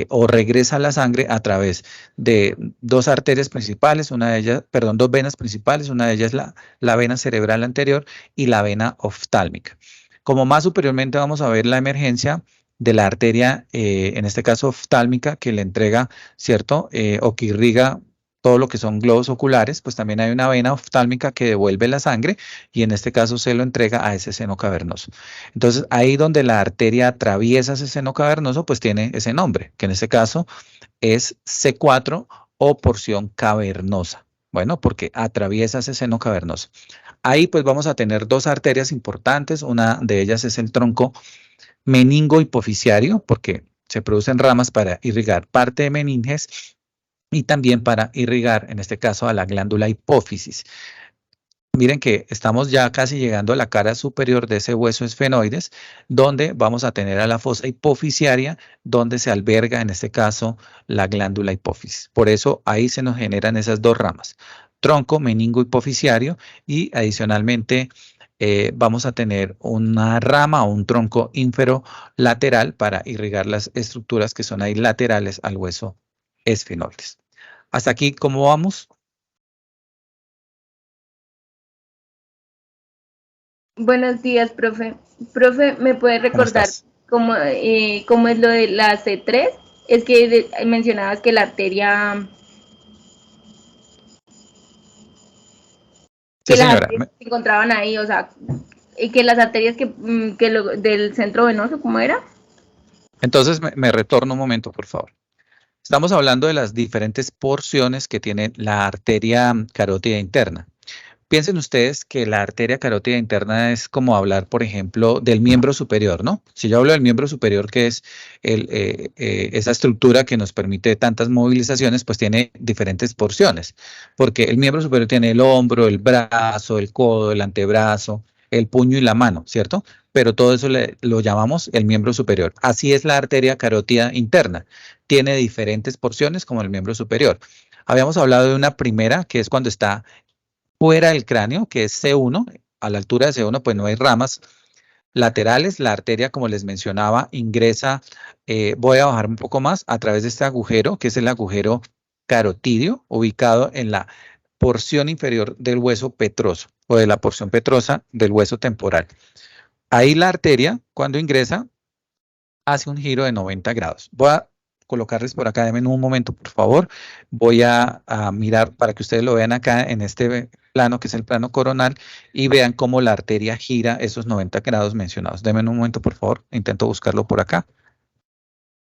o regresa la sangre a través de dos arterias principales, una de ellas, perdón, dos venas principales, una de ellas la vena cerebral anterior y la vena oftálmica. Como más superiormente vamos a ver la emergencia de la arteria, en este caso oftálmica, que le entrega, ¿cierto?, o que irriga todo lo que son globos oculares, pues también hay una vena oftálmica que devuelve la sangre y en este caso se lo entrega a ese seno cavernoso. Entonces, ahí donde la arteria atraviesa ese seno cavernoso, pues tiene ese nombre, que en este caso es C4 o porción cavernosa. Bueno, porque atraviesa ese seno cavernoso. Ahí pues vamos a tener dos arterias importantes, una de ellas es el tronco meningo hipofisiario, porque se producen ramas para irrigar parte de meninges y también para irrigar, en este caso, a la glándula hipófisis. Miren que estamos ya casi llegando a la cara superior de ese hueso esfenoides, donde vamos a tener a la fosa hipofisiaria, donde se alberga, en este caso, la glándula hipófisis. Por eso ahí se nos generan esas dos ramas, tronco meningo hipofisiario y adicionalmente vamos a tener una rama o un tronco inferolateral para irrigar las estructuras que son ahí laterales al hueso esfenoides. Hasta aquí, ¿cómo vamos? Buenos días, profe. Profe, ¿me puede recordar cómo es lo de la C3? Es que mencionabas que la arteria... Sí, señora. Se encontraban ahí, o sea, que las arterias del centro venoso, ¿cómo era? Entonces, me retorno un momento, por favor. Estamos hablando de las diferentes porciones que tiene la arteria carótida interna. Piensen ustedes que la arteria carótida interna es como hablar, por ejemplo, del miembro superior, ¿no? Si yo hablo del miembro superior, que es esa estructura que nos permite tantas movilizaciones, pues tiene diferentes porciones, porque el miembro superior tiene el hombro, el brazo, el codo, el antebrazo, el puño y la mano, ¿cierto? Pero todo eso lo llamamos el miembro superior. Así es la arteria carótida interna. Tiene diferentes porciones como el miembro superior. Habíamos hablado de una primera, que es cuando está fuera del cráneo, que es C1, a la altura de C1 pues no hay ramas laterales, la arteria como les mencionaba ingresa, voy a bajar un poco más, a través de este agujero, que es el agujero carotídeo, ubicado en la porción inferior del hueso petroso, o de la porción petrosa del hueso temporal. Ahí la arteria, cuando ingresa, hace un giro de 90 grados. Voy a colocarles por acá, denme un momento, por favor. Voy a mirar para que ustedes lo vean acá en este plano, que es el plano coronal, y vean cómo la arteria gira esos 90 grados mencionados. Denme un momento, por favor. Intento buscarlo por acá.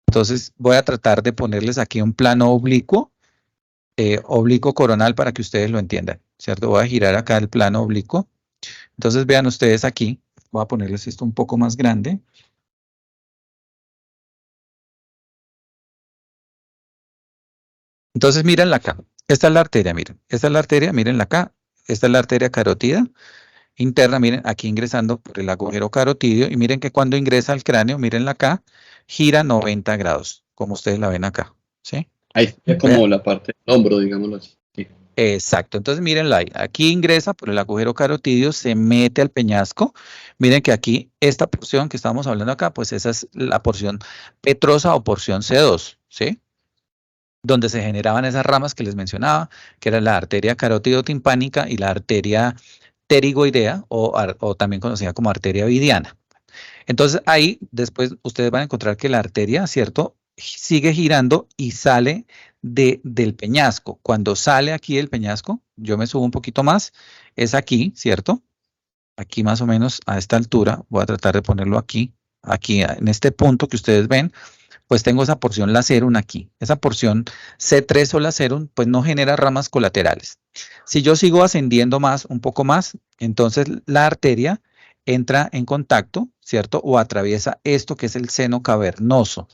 Entonces, voy a tratar de ponerles aquí un plano oblicuo, oblicuo coronal para que ustedes lo entiendan, ¿cierto? Voy a girar acá el plano oblicuo. Entonces, vean ustedes aquí. Voy a ponerles esto un poco más grande. Entonces, mírenla acá. Esta es la arteria, miren. Esta es la arteria, mírenla acá. Esta es la arteria carótida interna, miren, aquí ingresando por el agujero carotidio. Y miren que cuando ingresa al cráneo, mírenla acá, gira 90 grados, como ustedes la ven acá, ¿sí? Ahí es como la parte del hombro, digámoslo así. Sí. Exacto. Entonces, mírenla ahí. Aquí ingresa por el agujero carotidio, se mete al peñasco. Miren que aquí, esta porción que estamos hablando acá, pues esa es la porción petrosa o porción C2, ¿sí? Donde se generaban esas ramas que les mencionaba, que era la arteria carótido-timpánica y la arteria pterigoidea o también conocida como arteria vidiana. Entonces ahí después ustedes van a encontrar que la arteria, ¿cierto?, sigue girando y sale del peñasco. Cuando sale aquí del peñasco, yo me subo un poquito más, es aquí, ¿cierto? Aquí más o menos a esta altura, voy a tratar de ponerlo aquí en este punto que ustedes ven. pues tengo esa porción lacerum aquí. Esa porción C3 o lacerum, pues no genera ramas colaterales. Si yo sigo ascendiendo más, un poco más, entonces la arteria entra en contacto, ¿cierto? O atraviesa esto que es el seno cavernoso,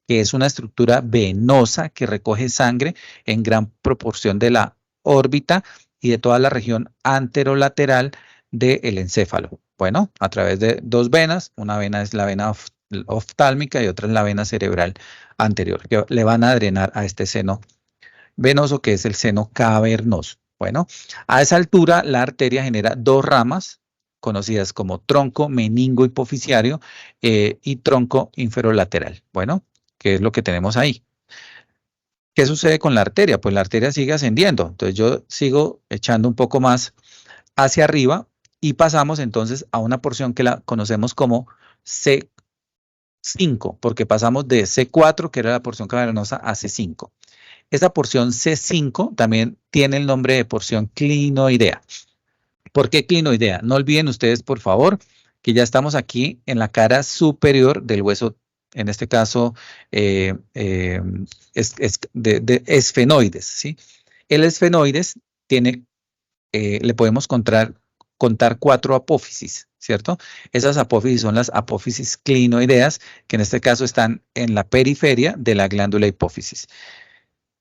que es una estructura venosa que recoge sangre en gran proporción de la órbita y de toda la región anterolateral del encéfalo. Bueno, a través de dos venas, una vena es la vena oftálmica y otra es la vena cerebral anterior, que le van a drenar a este seno venoso que es el seno cavernoso. Bueno, a esa altura la arteria genera dos ramas conocidas como tronco meningo hipofisiario y tronco inferolateral. Bueno, ¿qué es lo que tenemos ahí? ¿Qué sucede con la arteria? Pues la arteria sigue ascendiendo. Entonces yo sigo echando un poco más hacia arriba y pasamos entonces a una porción que la conocemos como C5, porque pasamos de C4, que era la porción cavernosa, a C5. Esa porción C5 también tiene el nombre de porción clinoidea. ¿Por qué clinoidea? No olviden ustedes, por favor, que ya estamos aquí en la cara superior del hueso, en este caso, de esfenoides, ¿sí? El esfenoides tiene, le podemos contar 4 apófisis, ¿cierto? Esas apófisis son las apófisis clinoideas, que en este caso están en la periferia de la glándula hipófisis.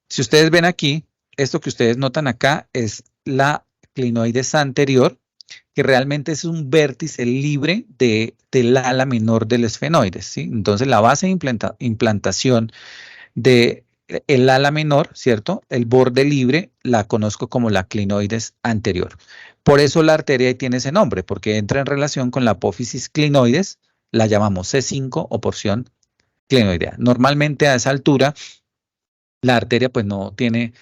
Si ustedes ven aquí, esto que ustedes notan acá es la clinoides anterior, que realmente es un vértice libre del ala menor del esfenoides, ¿sí? Entonces la base de implantación del ala menor, ¿cierto? El borde libre la conozco como la clinoides anterior. Por eso la arteria ahí tiene ese nombre, porque entra en relación con la apófisis clinoides, la llamamos C5 o porción clinoidea. Normalmente a esa altura la arteria pues no tiene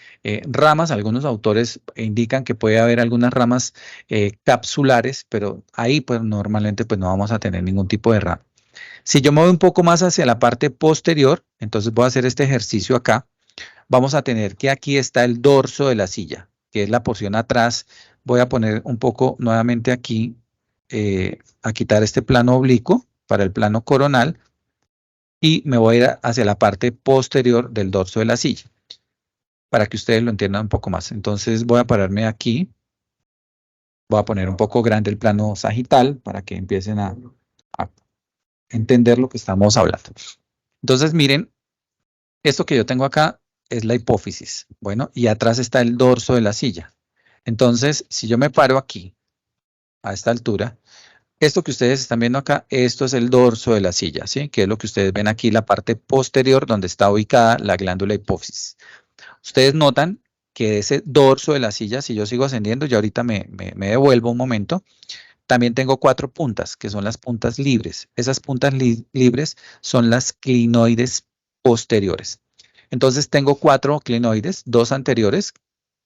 ramas. Algunos autores indican que puede haber algunas ramas capsulares, pero ahí pues normalmente pues no vamos a tener ningún tipo de rama. Si yo me voy un poco más hacia la parte posterior, entonces voy a hacer este ejercicio acá. Vamos a tener que aquí está el dorso de la silla, que es la porción atrás. Voy a poner un poco nuevamente aquí, a quitar este plano oblicuo para el plano coronal. Y me voy a ir hacia la parte posterior del dorso de la silla, para que ustedes lo entiendan un poco más. Entonces voy a pararme aquí, voy a poner un poco grande el plano sagital, para que empiecen a entender lo que estamos hablando. Entonces miren, esto que yo tengo acá es la hipófisis, bueno, y atrás está el dorso de la silla. Entonces, si yo me paro aquí, a esta altura, esto que ustedes están viendo acá, esto es el dorso de la silla, ¿sí? Que es lo que ustedes ven aquí, la parte posterior donde está ubicada la glándula hipófisis. Ustedes notan que ese dorso de la silla, si yo sigo ascendiendo, ya ahorita me devuelvo un momento, también tengo 4 puntas, que son las puntas libres. Esas puntas libres son las clinoides posteriores. Entonces tengo 4 clinoides, 2 anteriores,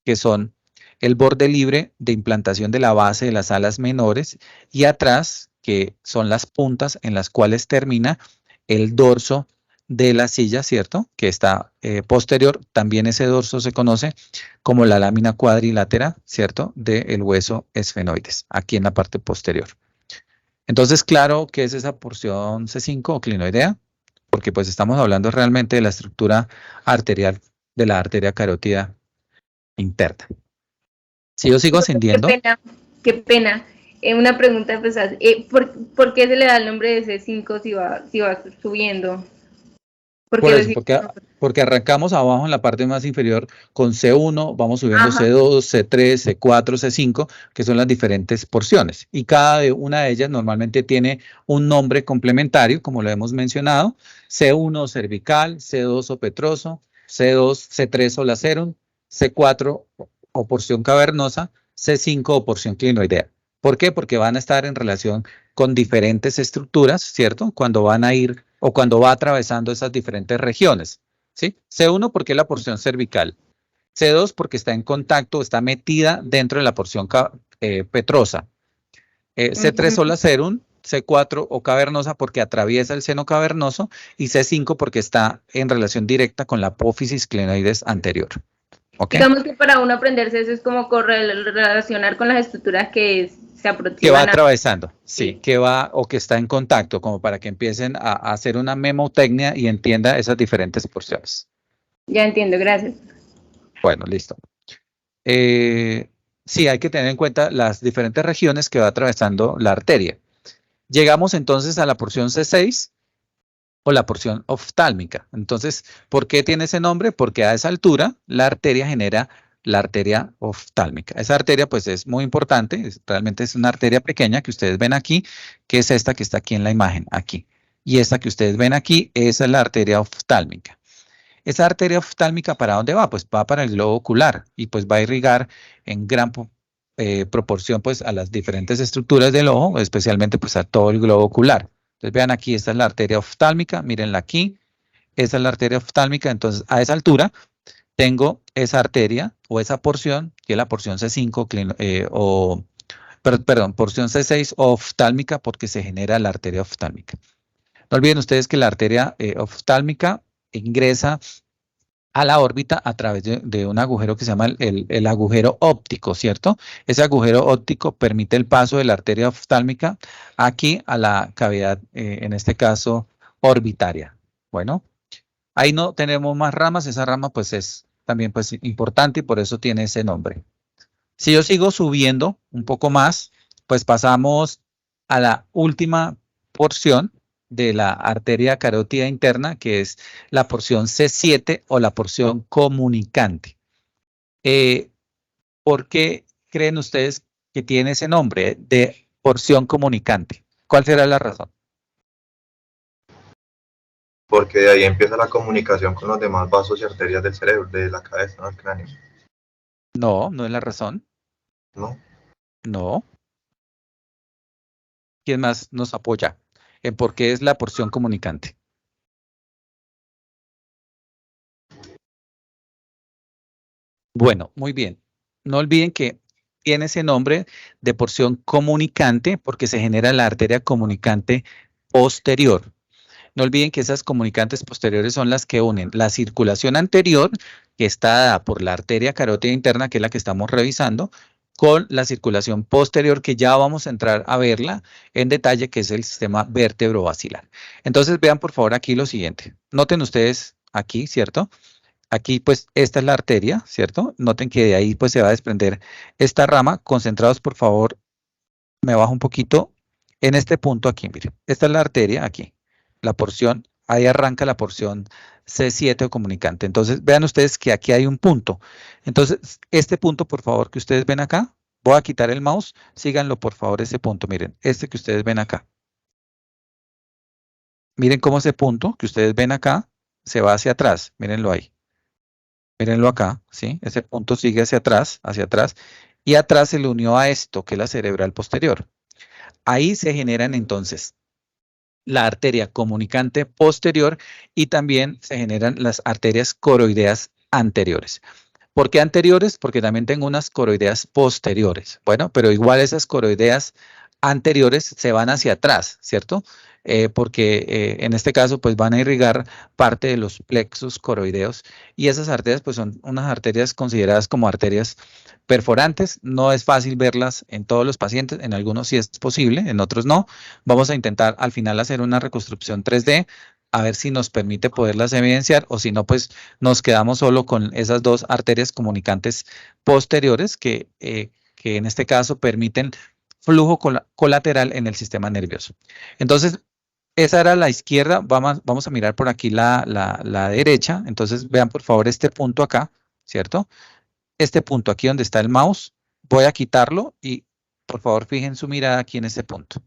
que son el borde libre de implantación de la base de las alas menores, y atrás, que son las puntas en las cuales termina el dorso de la silla, ¿cierto? Que está posterior. También ese dorso se conoce como la lámina cuadrilátera, ¿cierto? Del hueso esfenoides, aquí en la parte posterior. Entonces, claro que es esa porción C5 o clinoidea, porque pues estamos hablando realmente de la estructura arterial de la arteria carótida interna. Si yo sigo ascendiendo. Qué pena. Una pregunta, pues, ¿por qué se le da el nombre de C5 si va subiendo? Porque arrancamos abajo en la parte más inferior con C1, vamos subiendo C2, C3, C4, C5, que son las diferentes porciones. Y cada una de ellas normalmente tiene un nombre complementario, como lo hemos mencionado. C1 cervical, C2 o petroso, C3 o lacerum, C4 o porción cavernosa, C5 o porción clinoidea. ¿Por qué? Porque van a estar en relación con diferentes estructuras, ¿cierto? Cuando van a ir o cuando va atravesando esas diferentes regiones, ¿sí? C1 porque es la porción cervical, C2 porque está en contacto, está metida dentro de la porción petrosa, C3 o lacerum, C4 o cavernosa porque atraviesa el seno cavernoso, y C5 porque está en relación directa con la apófisis clinoides anterior. ¿Ok? Digamos que para uno aprenderse eso es como correlacionar con las estructuras que se aproximan. Que va atravesando, sí, que va o que está en contacto, como para que empiecen a hacer una memotecnia y entienda esas diferentes porciones. Ya entiendo, gracias. Bueno, listo. Sí, hay que tener en cuenta las diferentes regiones que va atravesando la arteria. Llegamos entonces a la porción C6 o la porción oftálmica. Entonces, ¿por qué tiene ese nombre? Porque a esa altura la arteria genera la arteria oftálmica. Esa arteria pues es muy importante, realmente es una arteria pequeña que ustedes ven aquí, que es esta que está aquí en la imagen, aquí. Y esta que ustedes ven aquí, esa es la arteria oftálmica. Esa arteria oftálmica, ¿para dónde va? Pues va para el globo ocular y pues va a irrigar en gran proporción pues a las diferentes estructuras del ojo, especialmente pues a todo el globo ocular. Entonces vean aquí, esta es la arteria oftálmica, mírenla aquí, esa es la arteria oftálmica, entonces a esa altura tengo esa arteria o esa porción, que es la porción C5 perdón, porción C6 oftálmica porque se genera la arteria oftálmica. No olviden ustedes que la arteria oftálmica ingresa a la órbita a través de un agujero que se llama el agujero óptico, ¿cierto? Ese agujero óptico permite el paso de la arteria oftálmica aquí a la cavidad, en este caso, orbitaria. Bueno, ahí no tenemos más ramas, esa rama pues es también pues importante y por eso tiene ese nombre. Si yo sigo subiendo un poco más, pues pasamos a la última porción de la arteria carótida interna, que es la porción C7 o la porción comunicante. ¿Por qué creen ustedes que tiene ese nombre de porción comunicante? ¿Cuál será la razón? Porque de ahí empieza la comunicación con los demás vasos y arterias del cerebro, de la cabeza, ¿no? El cráneo, No, no es la razón. ¿no? No. ¿Quién más nos apoya en por qué es la porción comunicante? Bueno, muy bien. No olviden que tiene ese nombre de porción comunicante porque se genera la arteria comunicante posterior. No olviden que esas comunicantes posteriores son las que unen la circulación anterior, que está dada por la arteria carótida interna, que es la que estamos revisando, con la circulación posterior, que ya vamos a entrar a verla en detalle, que es el sistema vértebro-basilar. Entonces, vean por favor aquí lo siguiente. Noten ustedes aquí, ¿cierto? Aquí, pues, esta es la arteria, ¿cierto? Noten que de ahí, pues, se va a desprender esta rama. Concentrados, por favor, me bajo un poquito en este punto aquí, miren. Esta es la arteria aquí, la porción, ahí arranca la porción C7 o comunicante. Entonces, vean ustedes que aquí hay un punto. Entonces, este punto, por favor, que ustedes ven acá, voy a quitar el mouse, síganlo, por favor, ese punto, miren, este que ustedes ven acá. Miren cómo ese punto que ustedes ven acá se va hacia atrás, mírenlo ahí. Mírenlo acá, ¿sí? Ese punto sigue hacia atrás, y atrás se le unió a esto, que es la cerebral posterior. Ahí se generan entonces la arteria comunicante posterior y también se generan las arterias coroideas anteriores. ¿Por qué anteriores? Porque también tengo unas coroideas posteriores. Bueno, pero igual esas coroideas anteriores se van hacia atrás, ¿cierto? Porque en este caso pues van a irrigar parte de los plexos coroideos y esas arterias pues son unas arterias consideradas como arterias perforantes. No es fácil verlas en todos los pacientes, en algunos sí es posible, en otros no. Vamos a intentar al final hacer una reconstrucción 3D a ver si nos permite poderlas evidenciar o si no pues nos quedamos solo con esas dos arterias comunicantes posteriores que en este caso permiten flujo colateral en el sistema nervioso. Entonces, esa era la izquierda, vamos a mirar por aquí la derecha. Entonces, vean por favor este punto acá, ¿cierto? Este punto aquí donde está el mouse, voy a quitarlo y por favor fijen su mirada aquí en este punto.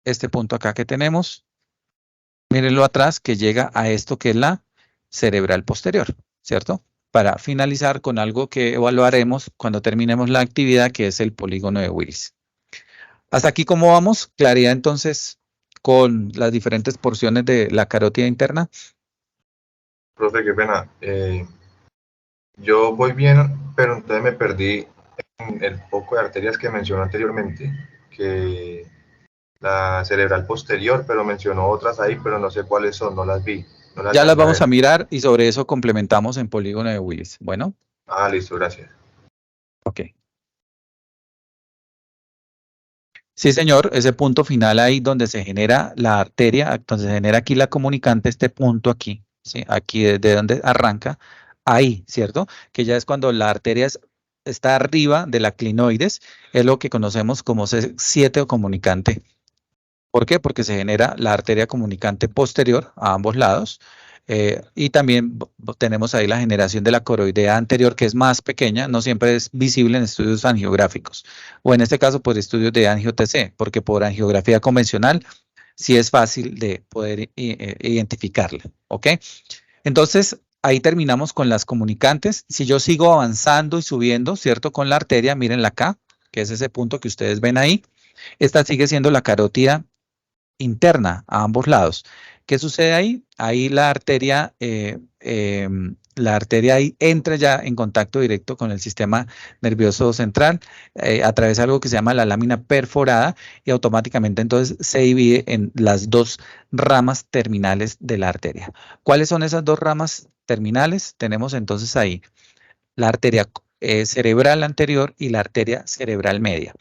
Este punto acá que tenemos, mírenlo atrás que llega a esto que es la cerebral posterior, ¿cierto? Para finalizar con algo que evaluaremos cuando terminemos la actividad, que es el polígono de Willis. Hasta aquí, ¿cómo vamos? Claridad entonces con las diferentes porciones de la carótida interna. Profe, qué pena. Yo voy bien, pero entonces me perdí en el poco de arterias que mencionó anteriormente, que la cerebral posterior, pero mencionó otras ahí, pero no sé cuáles son, no las vi. No la Ya las alcancé vamos a ver. mirar y sobre eso complementamos en polígono de Willis. Bueno, Ah, listo, gracias. ok. Sí, señor, ese punto final ahí donde se genera la arteria, donde se genera aquí la comunicante, este punto aquí, ¿sí? Aquí desde donde arranca, ahí, ¿cierto? Que ya es cuando la arteria está arriba de la clinoides, es lo que conocemos como C7 o comunicante. ¿Por qué? Porque se genera la arteria comunicante posterior a ambos lados. Y también tenemos ahí la generación de la coroidea anterior, que es más pequeña, no siempre es visible en estudios angiográficos, o en este caso por estudios de angio-TC, porque por angiografía convencional sí es fácil de poder identificarla. ¿Ok? Entonces, ahí terminamos con las comunicantes. Si yo sigo avanzando y subiendo, ¿cierto? Con la arteria, mírenla acá, que es ese punto que ustedes ven ahí. Esta sigue siendo la carótida interna a ambos lados. ¿Qué sucede ahí? Ahí la arteria ahí entra ya en contacto directo con el sistema nervioso central a través de algo que se llama la lámina perforada y automáticamente entonces se divide en las dos ramas terminales de la arteria. ¿Cuáles son esas dos ramas terminales? Tenemos entonces ahí la arteria cerebral anterior y la arteria cerebral media.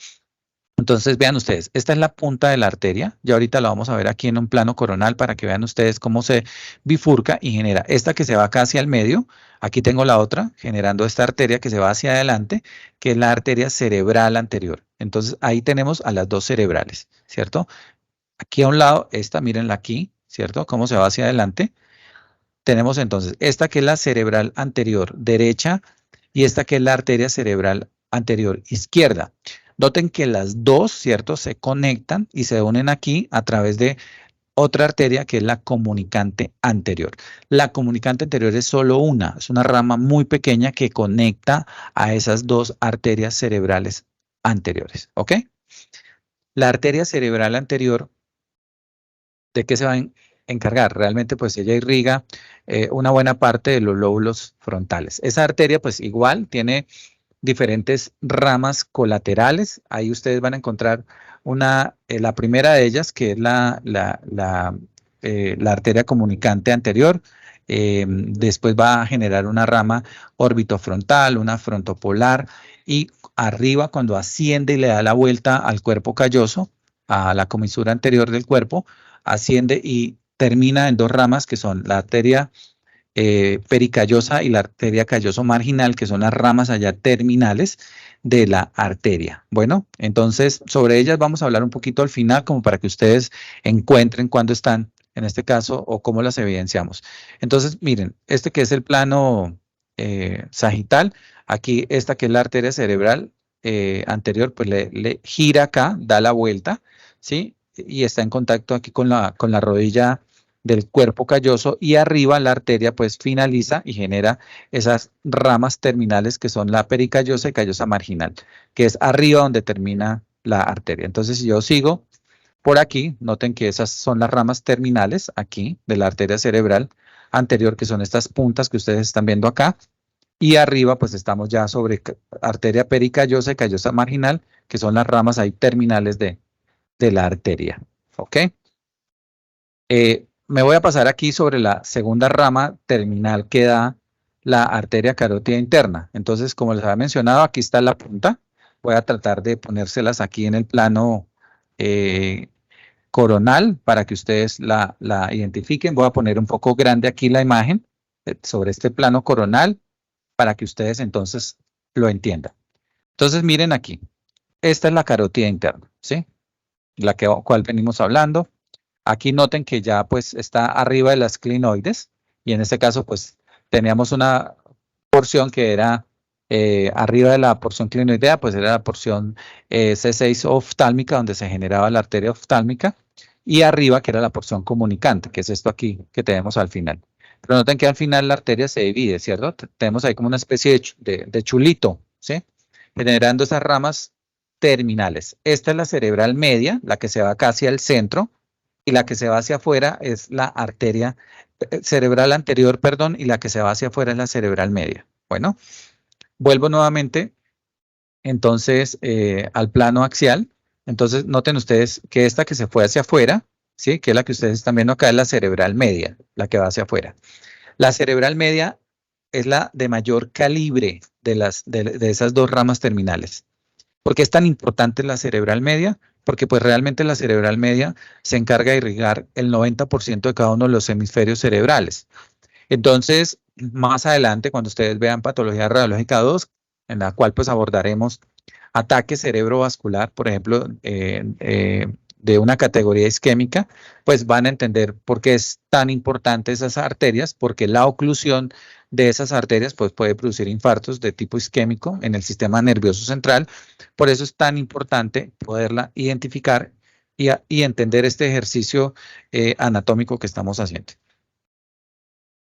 Entonces, vean ustedes, esta es la punta de la arteria. Ya ahorita la vamos a ver aquí en un plano coronal para que vean ustedes cómo se bifurca y genera esta que se va acá hacia el medio. Aquí tengo la otra, generando esta arteria que se va hacia adelante, que es la arteria cerebral anterior. Entonces, ahí tenemos a las dos cerebrales, ¿cierto? Aquí a un lado, esta, mírenla aquí, ¿cierto? Cómo se va hacia adelante. Tenemos entonces esta que es la cerebral anterior derecha y esta que es la arteria cerebral anterior izquierda. Noten que las dos, ¿cierto? Se conectan y se unen aquí a través de otra arteria que es la comunicante anterior. La comunicante anterior es solo una, es una rama muy pequeña que conecta a esas dos arterias cerebrales anteriores, ¿ok? La arteria cerebral anterior, ¿de qué se va a encargar? Realmente, pues ella irriga una buena parte de los lóbulos frontales. Esa arteria, pues igual tiene diferentes ramas colaterales. Ahí ustedes van a encontrar la primera de ellas, que es la arteria comunicante anterior. Después va a generar una rama orbitofrontal, una frontopolar, y arriba, cuando asciende y le da la vuelta al cuerpo calloso, a la comisura anterior del cuerpo, asciende y termina en dos ramas que son la arteria pericallosa y la arteria calloso marginal, que son las ramas allá terminales de la arteria. Bueno, entonces sobre ellas vamos a hablar un poquito al final, como para que ustedes encuentren cuándo están, en este caso, o cómo las evidenciamos. Entonces, miren, este que es el plano sagital, aquí esta que es la arteria cerebral anterior, pues le gira acá, da la vuelta, ¿sí? Y está en contacto aquí con la rodilla del cuerpo calloso, y arriba la arteria pues finaliza y genera esas ramas terminales que son la pericallosa y callosa marginal, que es arriba donde termina la arteria. Entonces, si yo sigo por aquí, noten que esas son las ramas terminales aquí de la arteria cerebral anterior, que son estas puntas que ustedes están viendo acá, y arriba pues estamos ya sobre arteria pericallosa y callosa marginal, que son las ramas ahí terminales de la arteria. ¿Ok? Me voy a pasar aquí sobre la segunda rama terminal que da la arteria carótida interna. Entonces, como les había mencionado, aquí está la punta. Voy a tratar de ponérselas aquí en el plano coronal para que ustedes la identifiquen. Voy a poner un poco grande aquí la imagen sobre este plano coronal para que ustedes entonces lo entiendan. Entonces, miren aquí. Esta es la carótida interna, ¿sí? La cual venimos hablando. Aquí noten que ya pues está arriba de las clinoides, y en este caso pues teníamos una porción que era arriba de la porción clinoidea, pues era la porción C6 oftálmica, donde se generaba la arteria oftálmica, y arriba que era la porción comunicante, que es esto aquí que tenemos al final. Pero noten que al final la arteria se divide, ¿cierto? Tenemos ahí como una especie de chulito, ¿sí? Generando esas ramas terminales. Esta es la cerebral media, la que se va casi al centro, y la que se va hacia afuera es la arteria cerebral anterior, perdón, y la que se va hacia afuera es la cerebral media. Bueno, vuelvo nuevamente entonces al plano axial. Entonces noten ustedes que esta que se fue hacia afuera, ¿sí? Que es la que ustedes están viendo acá, es la cerebral media, la que va hacia afuera. La cerebral media es la de mayor calibre de esas dos ramas terminales. ¿Por qué es tan importante la cerebral media? Porque pues realmente la cerebral media se encarga de irrigar el 90% de cada uno de los hemisferios cerebrales. Entonces, más adelante, cuando ustedes vean patología radiológica 2, en la cual pues abordaremos ataque cerebrovascular, por ejemplo, de una categoría isquémica, pues van a entender por qué es tan importante esas arterias, porque la oclusión de esas arterias pues puede producir infartos de tipo isquémico en el sistema nervioso central. Por eso es tan importante poderla identificar y entender este ejercicio anatómico que estamos haciendo.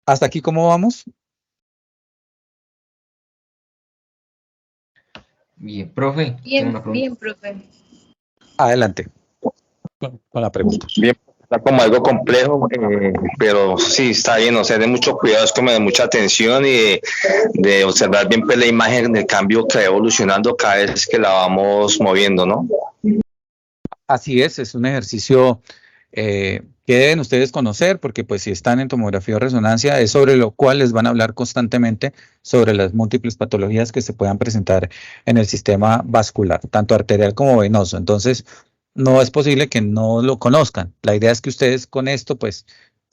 ¿Hasta aquí cómo vamos? Bien, profe. tengo una pregunta. Bien, profe. Adelante con la pregunta. Bien, está como algo complejo, pero sí, está bien, o sea, de mucho cuidado, es como de mucha atención y de observar bien pues, la imagen del cambio que va evolucionando cada vez que la vamos moviendo, ¿no? Así es un ejercicio que deben ustedes conocer, porque pues si están en tomografía o resonancia, es sobre lo cual les van a hablar constantemente sobre las múltiples patologías que se puedan presentar en el sistema vascular, tanto arterial como venoso. Entonces, no es posible que no lo conozcan. La idea es que ustedes con esto pues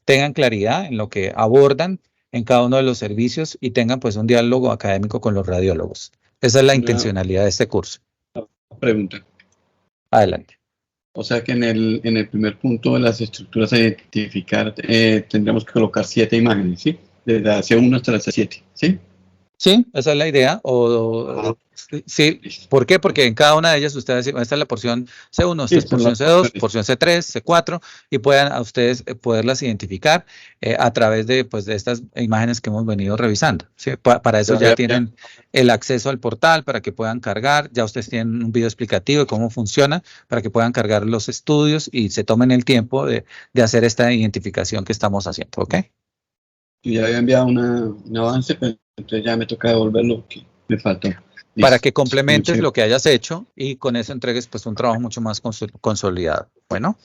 tengan claridad en lo que abordan en cada uno de los servicios y tengan pues un diálogo académico con los radiólogos. Esa es la intencionalidad de este curso. Pregunta. Adelante. O sea que en el primer punto de las estructuras a identificar tendremos que colocar 7 imágenes, ¿sí? Desde la C1 hasta la C7, ¿sí? Sí, esa es la idea. Sí, ¿por qué? Porque en cada una de ellas ustedes, esta es la porción C1, esta es porción C2, porción C3, C4, y puedan a ustedes poderlas identificar a través de, pues, de estas imágenes que hemos venido revisando. ¿Sí? Para eso ya tienen el acceso al portal, para que puedan cargar, ya ustedes tienen un video explicativo de cómo funciona, para que puedan cargar los estudios y se tomen el tiempo de hacer esta identificación que estamos haciendo, ¿ok? Yo ya había enviado un avance, pero entonces ya me toca devolver lo que me faltó. Para que complementes lo que hayas hecho y con eso entregues pues un trabajo mucho más consolidado. Bueno.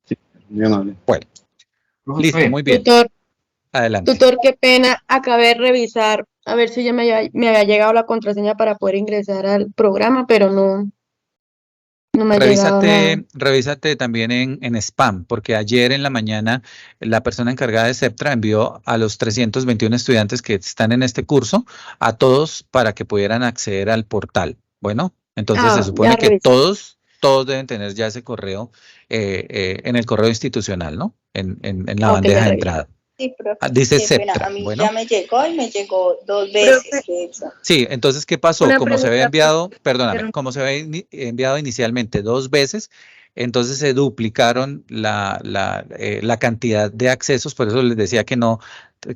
Sí, muy amable. Bueno. Listo, muy bien. Tutor, Adelante. tutor, qué pena, acabé de revisar a ver si ya me había llegado la contraseña para poder ingresar al programa, pero no me ha llegado nada. Revísate también en spam, porque ayer en la mañana la persona encargada de Septra envió a los 321 estudiantes que están en este curso, a todos para que pudieran acceder al portal. Bueno, entonces se supone que todos deben tener ya ese correo en el correo institucional, ¿no? En la bandeja de entrada. Sí, profe. Dice Qué Septra. pena, a mí Bueno. ya me llegó y me llegó 2 veces. De hecho. Sí, entonces, ¿qué pasó? Una Como se había pregunta, enviado, perdóname, como se había enviado inicialmente 2 veces, entonces se duplicaron la cantidad de accesos, por eso les decía que no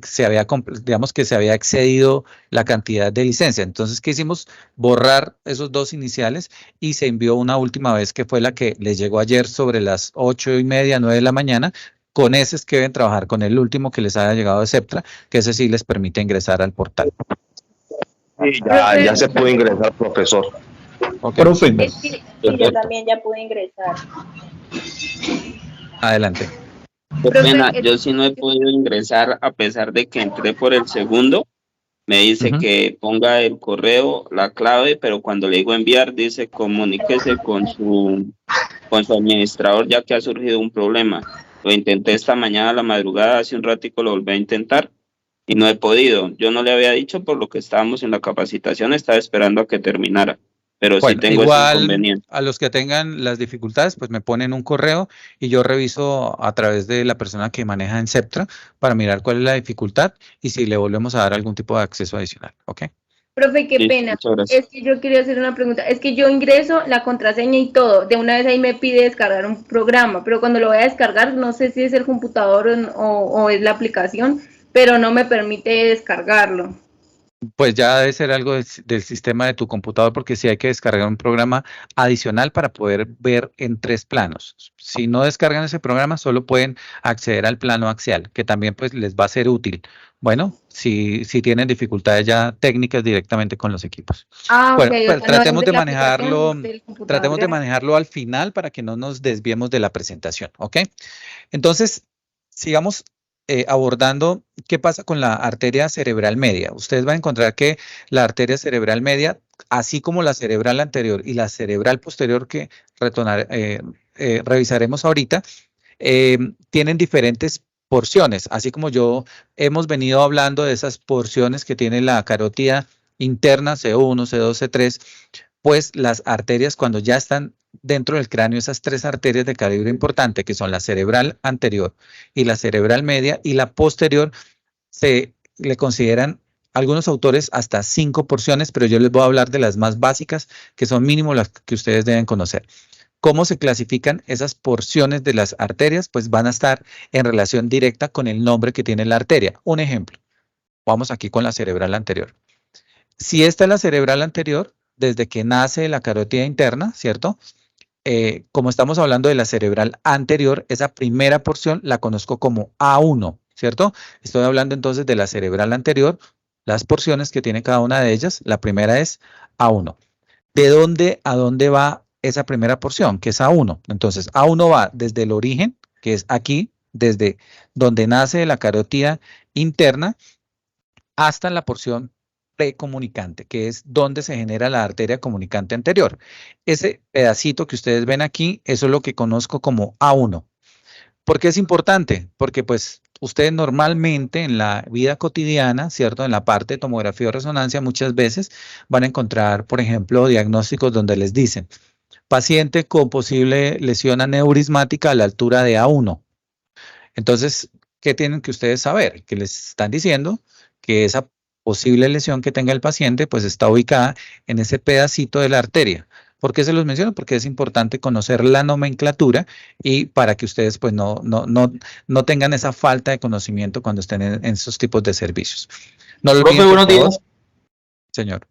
se había, digamos que se había excedido la cantidad de licencia. Entonces, ¿qué hicimos? Borrar esos 2 iniciales y se envió una última vez que fue la que les llegó ayer sobre las 8:30, 9 de la mañana. Con ese es que deben trabajar con el último que les haya llegado de Septra, que ese sí les permite ingresar al portal. Sí, ya se pudo ingresar, profesor. Okay. Sí, yo también ya pude ingresar. Adelante. Qué pena, yo sí no he podido ingresar a pesar de que entré por el segundo. Me dice que ponga el correo, la clave, pero cuando le digo enviar, dice comuníquese con su administrador ya que ha surgido un problema. Lo intenté esta mañana a la madrugada, hace un ratico lo volví a intentar y no he podido. Yo no le había dicho por lo que estábamos en la capacitación, estaba esperando a que terminara, pero bueno, sí tengo ese inconveniente. A los que tengan las dificultades, pues me ponen un correo y yo reviso a través de la persona que maneja en Septra para mirar cuál es la dificultad y si le volvemos a dar algún tipo de acceso adicional, ¿ok? Profe, qué pena. Es que yo quería hacer una pregunta. Es que yo ingreso la contraseña y todo. De una vez ahí me pide descargar un programa, pero cuando lo voy a descargar, no sé si es el computador o es la aplicación, pero no me permite descargarlo. Pues ya debe ser algo del sistema de tu computador, porque sí hay que descargar un programa adicional para poder ver en 3 planos. Si no descargan ese programa, solo pueden acceder al plano axial, que también pues les va a ser útil. Bueno, si tienen dificultades ya técnicas directamente con los equipos. Ah, ok, Bueno, o pues sea, no tratemos desde de la aplicación manejarlo, del computador. tratemos de Gracias. manejarlo al final para que no nos desviemos de la presentación, ¿ok? Entonces, sigamos abordando qué pasa con la arteria cerebral media. Ustedes van a encontrar que la arteria cerebral media, así como la cerebral anterior y la cerebral posterior que revisaremos ahorita, tienen diferentes porciones, así como hemos venido hablando de esas porciones que tiene la carótida interna, C1, C2, C3, pues las arterias cuando ya están dentro del cráneo, esas 3 arterias de calibre importante, que son la cerebral anterior y la cerebral media y la posterior, se le consideran algunos autores hasta 5 porciones, pero yo les voy a hablar de las más básicas, que son mínimo las que ustedes deben conocer. ¿Cómo se clasifican esas porciones de las arterias? Pues van a estar en relación directa con el nombre que tiene la arteria. Un ejemplo, vamos aquí con la cerebral anterior. Si esta es la cerebral anterior, desde que nace la carótida interna, ¿cierto? Como estamos hablando de la cerebral anterior, esa primera porción la conozco como A1, ¿cierto? Estoy hablando entonces de la cerebral anterior, las porciones que tiene cada una de ellas. La primera es A1. ¿De dónde a dónde va esa primera porción, que es A1? Entonces, A1 va desde el origen, que es aquí, desde donde nace la carótida interna, hasta la porción precomunicante, que es donde se genera la arteria comunicante anterior. Ese pedacito que ustedes ven aquí, eso es lo que conozco como A1. ¿Por qué es importante? Porque pues ustedes normalmente en la vida cotidiana, ¿cierto? En la parte de tomografía o resonancia muchas veces van a encontrar, por ejemplo, diagnósticos donde les dicen paciente con posible lesión aneurismática a la altura de A1. Entonces, ¿qué tienen que ustedes saber? Que les están diciendo que esa posible lesión que tenga el paciente pues está ubicada en ese pedacito de la arteria. ¿Por qué se los menciono? Porque es importante conocer la nomenclatura y para que ustedes pues no tengan esa falta de conocimiento cuando estén en esos tipos de servicios. No lo olviden, Profe, por buenos favor. días. Señor.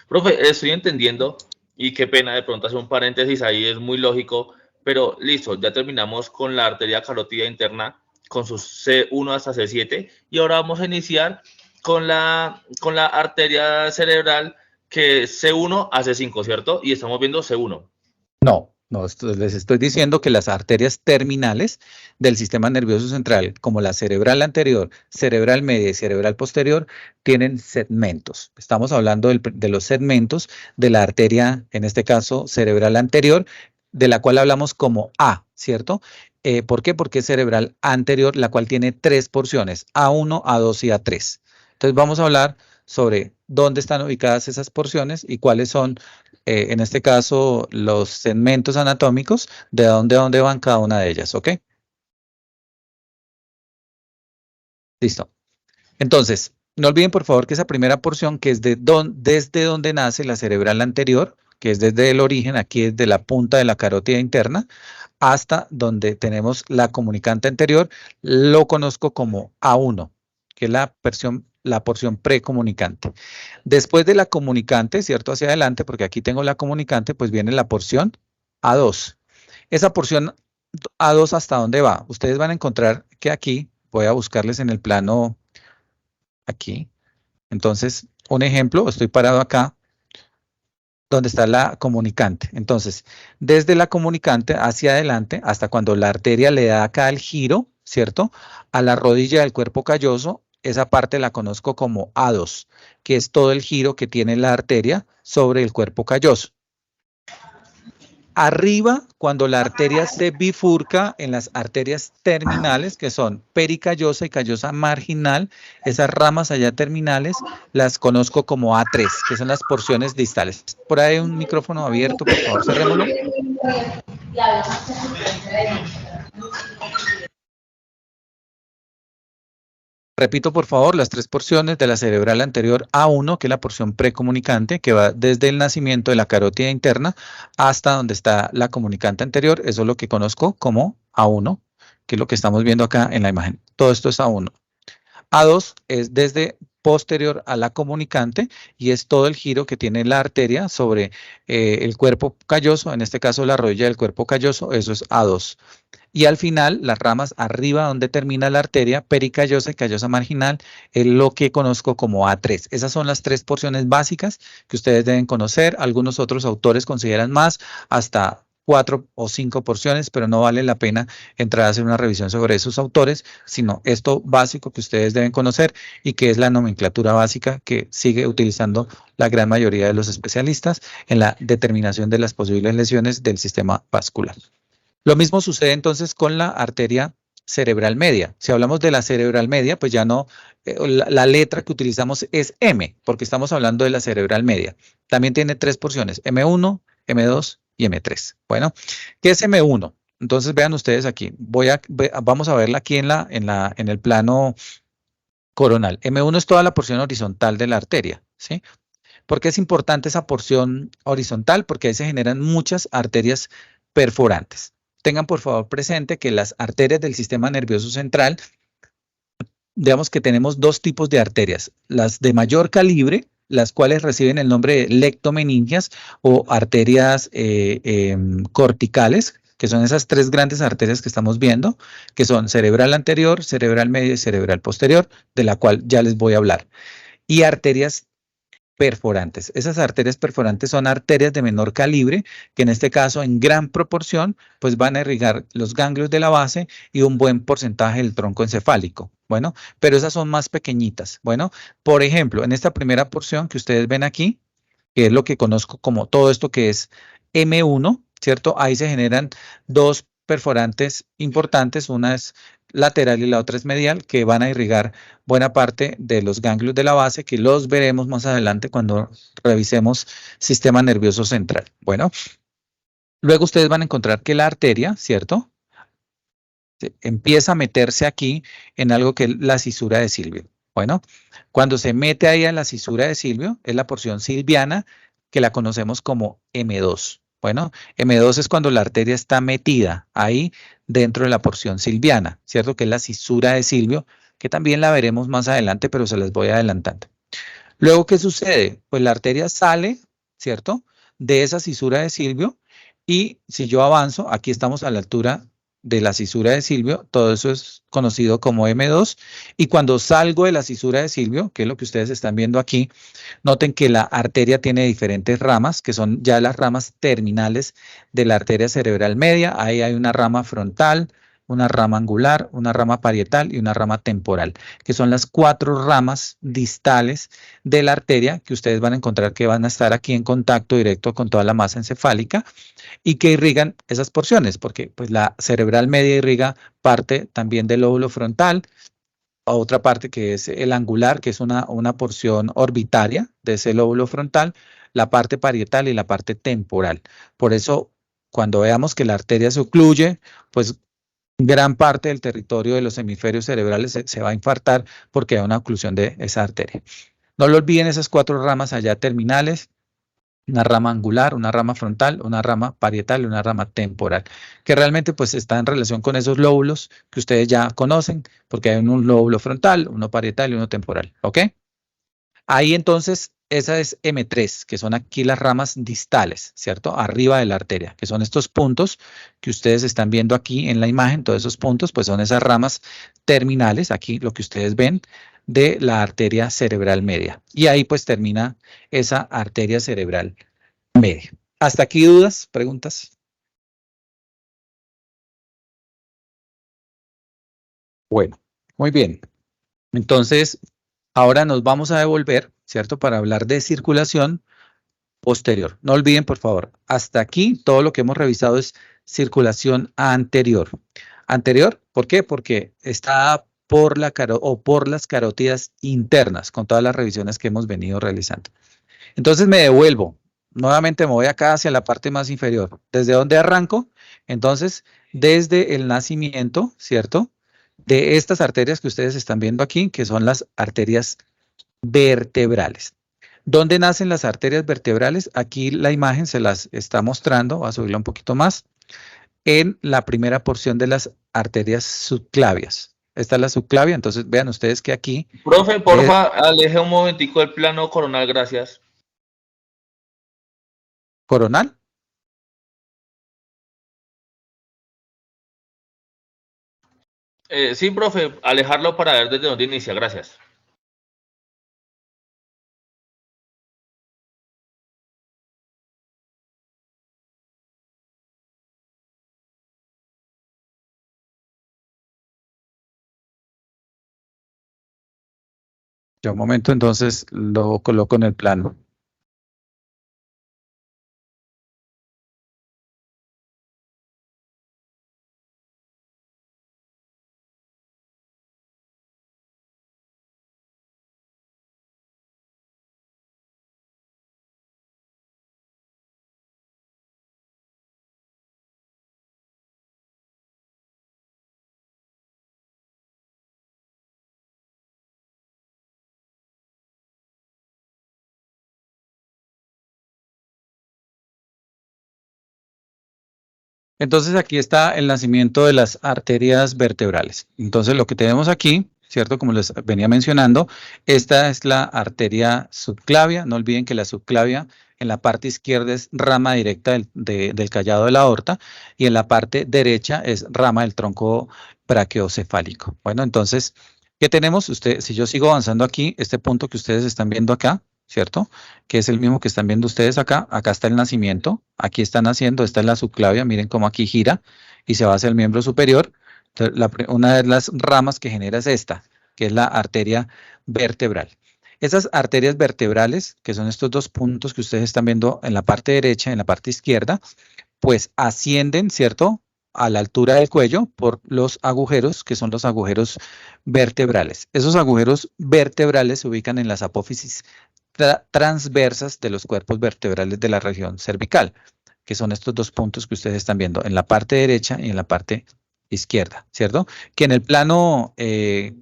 Profe, estoy entendiendo y qué pena de pronto hacer un paréntesis ahí, es muy lógico, pero listo, ya terminamos con la arteria carótida interna con sus C1 hasta C7 y ahora vamos a iniciar con la arteria cerebral que es C1 a C5, ¿cierto? Y estamos viendo C1. No, les estoy diciendo que las arterias terminales del sistema nervioso central, como la cerebral anterior, cerebral media y cerebral posterior, tienen segmentos. Estamos hablando de los segmentos de la arteria, en este caso cerebral anterior, de la cual hablamos como A, ¿cierto? ¿Por qué? Porque es cerebral anterior, la cual tiene 3 porciones, A1, A2 y A3. Entonces vamos a hablar sobre dónde están ubicadas esas porciones y cuáles son en este caso, los segmentos anatómicos, de dónde a dónde van cada una de ellas, ¿ok? Listo. Entonces, no olviden por favor que esa primera porción, que es desde donde nace la cerebral anterior, que es desde el origen, aquí desde la punta de la carótida interna, hasta donde tenemos la comunicante anterior, lo conozco como A1, que es la porción precomunicante. Después de la comunicante, ¿cierto? Hacia adelante, porque aquí tengo la comunicante, pues viene la porción A2. Esa porción A2, ¿hasta dónde va? Ustedes van a encontrar que aquí, voy a buscarles en el plano aquí. Entonces, un ejemplo, estoy parado acá, donde está la comunicante. Entonces, desde la comunicante hacia adelante, hasta cuando la arteria le da acá el giro, ¿cierto? A la rodilla del cuerpo calloso, esa parte la conozco como A2, que es todo el giro que tiene la arteria sobre el cuerpo calloso. Arriba, cuando la arteria se bifurca en las arterias terminales, que son pericallosa y callosa marginal, esas ramas allá terminales las conozco como A3, que son las porciones distales. Por ahí hay un micrófono abierto, por favor, cerrémoslo. Repito, por favor, las 3 porciones de la cerebral anterior A1, que es la porción precomunicante, que va desde el nacimiento de la carótida interna hasta donde está la comunicante anterior. Eso es lo que conozco como A1, que es lo que estamos viendo acá en la imagen. Todo esto es A1. A2 es desde posterior a la comunicante y es todo el giro que tiene la arteria sobre el cuerpo calloso, en este caso la rodilla del cuerpo calloso, eso es A2. Y al final, las ramas arriba donde termina la arteria pericallosa y callosa marginal, es lo que conozco como A3. Esas son las 3 porciones básicas que ustedes deben conocer. Algunos otros autores consideran más, hasta 4 o 5 porciones, pero no vale la pena entrar a hacer una revisión sobre esos autores, sino esto básico que ustedes deben conocer y que es la nomenclatura básica que sigue utilizando la gran mayoría de los especialistas en la determinación de las posibles lesiones del sistema vascular. Lo mismo sucede entonces con la arteria cerebral media. Si hablamos de la cerebral media, pues ya no, la letra que utilizamos es M, porque estamos hablando de la cerebral media. También tiene 3 porciones, M1, M2 y M3. Bueno, ¿qué es M1? Entonces vean ustedes aquí, vamos a verla aquí en el plano coronal. M1 es toda la porción horizontal de la arteria, ¿sí? ¿Por qué es importante esa porción horizontal? Porque ahí se generan muchas arterias perforantes. Tengan por favor presente que las arterias del sistema nervioso central, digamos que tenemos 2 tipos de arterias, las de mayor calibre, las cuales reciben el nombre de lectomeningias o arterias corticales, que son esas 3 grandes arterias que estamos viendo, que son cerebral anterior, cerebral media y cerebral posterior, de la cual ya les voy a hablar. Y arterias perforantes. Esas arterias perforantes son arterias de menor calibre, que en este caso en gran proporción, pues van a irrigar los ganglios de la base y un buen porcentaje del tronco encefálico. Bueno, pero esas son más pequeñitas. Bueno, por ejemplo, en esta primera porción que ustedes ven aquí, que es lo que conozco como todo esto que es M1, ¿cierto? Ahí se generan 2 perforantes importantes, una es lateral y la otra es medial, que van a irrigar buena parte de los ganglios de la base, que los veremos más adelante cuando revisemos sistema nervioso central. Bueno, luego ustedes van a encontrar que la arteria, ¿cierto? Empieza a meterse aquí en algo que es la cisura de Silvio. Bueno, cuando se mete ahí en la cisura de Silvio, es la porción silviana, que la conocemos como M2. Bueno, M2 es cuando la arteria está metida ahí dentro de la porción silviana, ¿cierto? Que es la cisura de Silvio, que también la veremos más adelante, pero se las voy adelantando. Luego, ¿qué sucede? Pues la arteria sale, ¿cierto? De esa cisura de Silvio y si yo avanzo, aquí estamos a la altura de la cisura de Silvio, todo eso es conocido como M2, y cuando salgo de la cisura de Silvio, que es lo que ustedes están viendo aquí, noten que la arteria tiene diferentes ramas, que son ya las ramas terminales de la arteria cerebral media. Ahí hay una rama frontal, una rama angular, una rama parietal y una rama temporal, que son las 4 ramas distales de la arteria que ustedes van a encontrar que van a estar aquí en contacto directo con toda la masa encefálica y que irrigan esas porciones, porque pues la cerebral media irriga parte también del lóbulo frontal, otra parte que es el angular, que es una porción orbitaria de ese lóbulo frontal, la parte parietal y la parte temporal. Por eso, cuando veamos que la arteria se ocluye, pues gran parte del territorio de los hemisferios cerebrales se va a infartar porque hay una oclusión de esa arteria. No lo olviden, esas 4 ramas allá terminales, una rama angular, una rama frontal, una rama parietal y una rama temporal, que realmente pues está en relación con esos lóbulos que ustedes ya conocen, porque hay un lóbulo frontal, uno parietal y uno temporal, ¿ok? Ahí entonces, esa es M3, que son aquí las ramas distales, ¿cierto? Arriba de la arteria, que son estos puntos que ustedes están viendo aquí en la imagen, todos esos puntos, pues son esas ramas terminales, aquí lo que ustedes ven, de la arteria cerebral media. Y ahí pues termina esa arteria cerebral media. ¿Hasta aquí dudas, preguntas? Bueno, muy bien. Entonces, ahora nos vamos a devolver, ¿cierto? Para hablar de circulación posterior. No olviden, por favor, hasta aquí todo lo que hemos revisado es circulación anterior. Anterior, ¿por qué? Porque está por las carótidas internas, con todas las revisiones que hemos venido realizando. Entonces me devuelvo. Nuevamente me voy acá hacia la parte más inferior. ¿Desde dónde arranco? Entonces, desde el nacimiento, ¿cierto? De estas arterias que ustedes están viendo aquí, que son las arterias vertebrales. ¿Dónde nacen las arterias vertebrales? Aquí la imagen se las está mostrando, voy a subirla un poquito más, en la primera porción de las arterias subclavias. Esta es la subclavia, entonces vean ustedes que aquí... Profe, porfa, aleje un momentico el plano coronal, gracias. ¿Coronal? Sí, profe, alejarlo para ver desde dónde inicia, gracias. Ya un momento, entonces lo coloco en el plano. Entonces aquí está el nacimiento de las arterias vertebrales. Entonces lo que tenemos aquí, ¿cierto? Como les venía mencionando, esta es la arteria subclavia. No olviden que la subclavia en la parte izquierda es rama directa del callado de la aorta y en la parte derecha es rama del tronco brachiocefálico. Bueno, entonces, ¿qué tenemos? Si yo sigo avanzando aquí, este punto que ustedes están viendo acá, ¿cierto? Que es el mismo que están viendo ustedes acá. Acá está el nacimiento, aquí está naciendo, esta es la subclavia, miren cómo aquí gira y se va hacia el miembro superior. Entonces, una de las ramas que genera es esta, que es la arteria vertebral. Esas arterias vertebrales, que son estos dos puntos que ustedes están viendo en la parte derecha y en la parte izquierda, pues ascienden, ¿cierto?, a la altura del cuello por los agujeros, que son los agujeros vertebrales. Esos agujeros vertebrales se ubican en las apófisis transversas de los cuerpos vertebrales de la región cervical, que son estos dos puntos que ustedes están viendo en la parte derecha y en la parte izquierda, ¿cierto? Que en el plano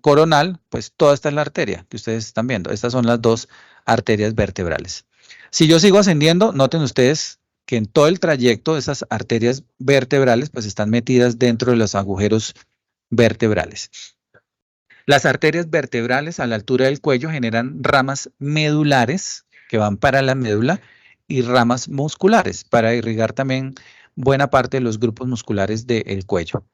coronal, pues toda esta es la arteria que ustedes están viendo. Estas son las dos arterias vertebrales. Si yo sigo ascendiendo, noten ustedes que en todo el trayecto esas arterias vertebrales pues están metidas dentro de los agujeros vertebrales. Las arterias vertebrales a la altura del cuello generan ramas medulares que van para la médula y ramas musculares para irrigar también buena parte de los grupos musculares del cuello.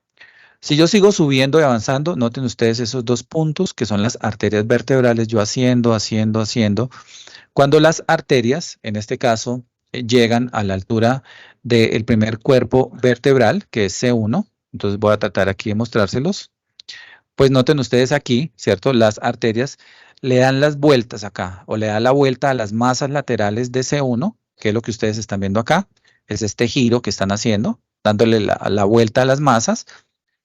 Si yo sigo subiendo y avanzando, noten ustedes esos dos puntos que son las arterias vertebrales, yo haciendo. Cuando las arterias, en este caso, llegan a la altura del primer cuerpo vertebral, que es C1, entonces voy a tratar aquí de mostrárselos. Pues noten ustedes aquí, ¿cierto? Las arterias le dan las vueltas acá, o le da la vuelta a las masas laterales de C1, que es lo que ustedes están viendo acá. Es este giro que están haciendo, dándole la vuelta a las masas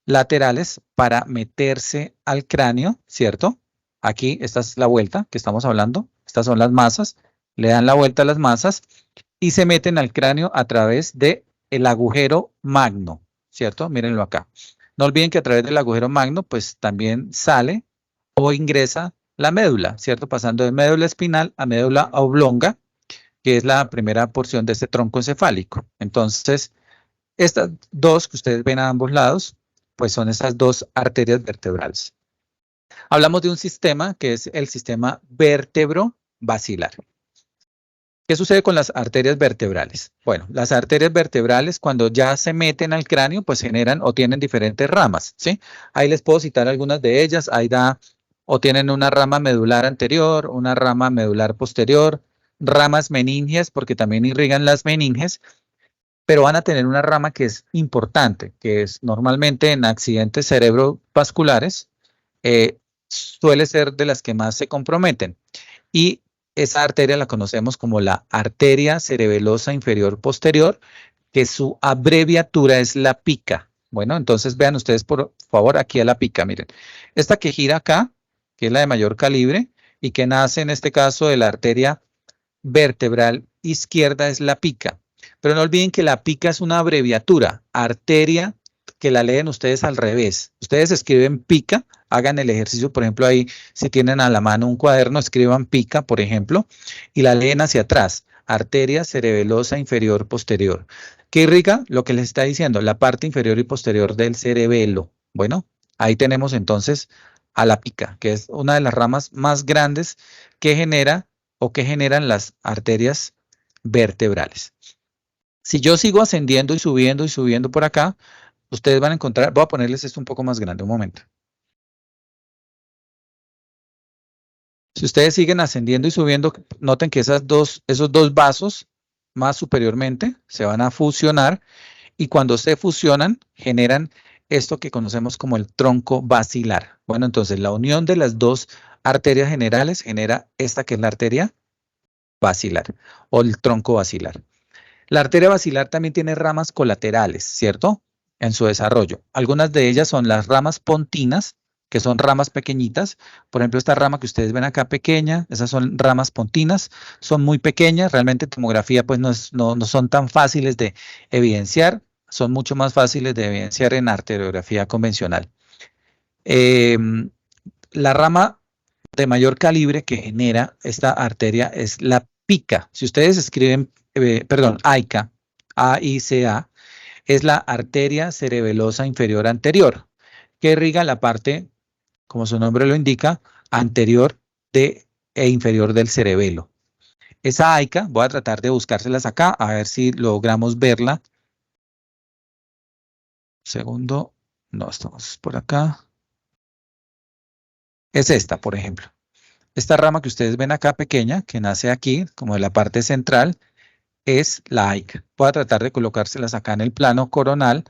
laterales para meterse al cráneo, ¿cierto? Aquí, esta es la vuelta que estamos hablando. Estas son las masas. Le dan la vuelta a las masas y se meten al cráneo a través del agujero magno, ¿cierto? Mírenlo acá. No olviden que a través del agujero magno, pues también sale o ingresa la médula, ¿cierto? Pasando de médula espinal a médula oblonga, que es la primera porción de este tronco encefálico. Entonces, estas dos que ustedes ven a ambos lados, pues son esas dos arterias vertebrales. Hablamos de un sistema que es el sistema vértebro-basilar. ¿Qué sucede con las arterias vertebrales? Bueno, las arterias vertebrales cuando ya se meten al cráneo, pues generan o tienen diferentes ramas, ¿sí? Ahí les puedo citar algunas de ellas. Ahí o tienen una rama medular anterior, una rama medular posterior, ramas meninges, porque también irrigan las meninges, pero van a tener una rama que es importante, que es normalmente en accidentes cerebrovasculares, suele ser de las que más se comprometen. Y esa arteria la conocemos como la arteria cerebelosa inferior posterior, que su abreviatura es la PICA. Bueno, entonces vean ustedes por favor aquí a la PICA, miren. Esta que gira acá, que es la de mayor calibre y que nace en este caso de la arteria vertebral izquierda es la PICA. Pero no olviden que la PICA es una abreviatura, arteria, que la leen ustedes al revés. Ustedes escriben PICA, hagan el ejercicio, por ejemplo, ahí si tienen a la mano un cuaderno, escriban PICA, por ejemplo, y la leen hacia atrás, arteria cerebelosa inferior posterior. ¿Qué irriga? Lo que les está diciendo, la parte inferior y posterior del cerebelo. Bueno, Ahí tenemos entonces a la pica, que es una de las ramas más grandes que genera o que generan las arterias vertebrales. Si yo sigo ascendiendo y subiendo por acá, ustedes van a encontrar, voy a ponerles esto un poco más grande, un momento. Si ustedes siguen ascendiendo y subiendo, noten que esos dos vasos más superiormente se van a fusionar y cuando se fusionan generan esto que conocemos como el tronco basilar. Bueno, entonces la unión de las dos arterias generales genera esta que es la arteria basilar o el tronco basilar. La arteria basilar también tiene ramas colaterales, ¿cierto? En su desarrollo. Algunas de ellas son las ramas pontinas, que son ramas pequeñitas. Por ejemplo, esta rama que ustedes ven acá pequeña, esas son ramas pontinas, son muy pequeñas. Realmente en tomografía pues no son tan fáciles de evidenciar, son mucho más fáciles de evidenciar en arteriografía convencional. La rama de mayor calibre que genera esta arteria es la pica. Si ustedes escriben, AICA, A-I-C-A, es la arteria cerebelosa inferior anterior, que irriga la parte, como su nombre lo indica, anterior e inferior del cerebelo. Esa AICA, voy a tratar de buscárselas acá, a ver si logramos verla. Segundo, no, estamos por acá. Es esta, por ejemplo. Esta rama que ustedes ven acá pequeña, que nace aquí, como de la parte central, es la AICA. Voy a tratar de colocárselas acá en el plano coronal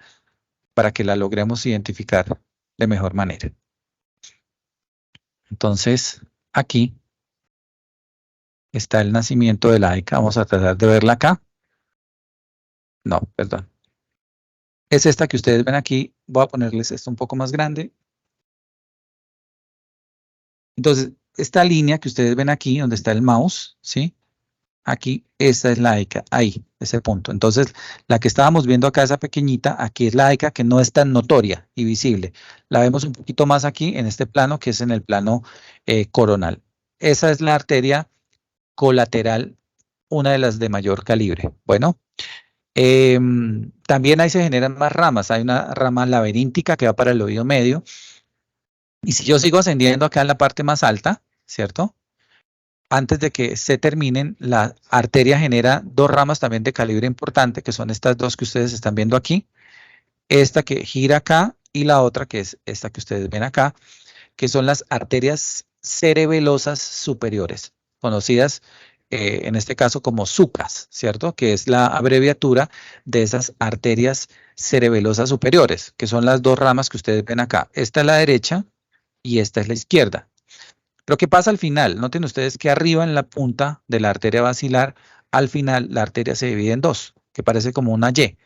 para que la logremos identificar de mejor manera. Entonces, aquí está el nacimiento de la AICA. Vamos a tratar de verla acá. No, perdón. Es esta que ustedes ven aquí. Voy a ponerles esto un poco más grande. Entonces, esta línea que ustedes ven aquí, donde está el mouse, ¿sí? Aquí, esta es la AICA, ahí, ese punto. Entonces, la que estábamos viendo acá, esa pequeñita, aquí es la AICA que no es tan notoria y visible. La vemos un poquito más aquí en este plano, que es en el plano coronal. Esa es la arteria colateral, una de las de mayor calibre. Bueno, también ahí se generan más ramas. Hay una rama laberíntica que va para el oído medio. Y si yo sigo ascendiendo acá en la parte más alta, ¿cierto? Antes de que se terminen, la arteria genera dos ramas también de calibre importante, que son estas dos que ustedes están viendo aquí. Esta que gira acá y la otra que es esta que ustedes ven acá, que son las arterias cerebelosas superiores, conocidas en este caso como SUCAS, ¿cierto? Que es la abreviatura de esas arterias cerebelosas superiores, que son las dos ramas que ustedes ven acá. Esta es la derecha y esta es la izquierda. Pero ¿qué pasa al final? Noten ustedes que arriba en la punta de la arteria basilar, al final la arteria se divide en dos, que parece como una Y.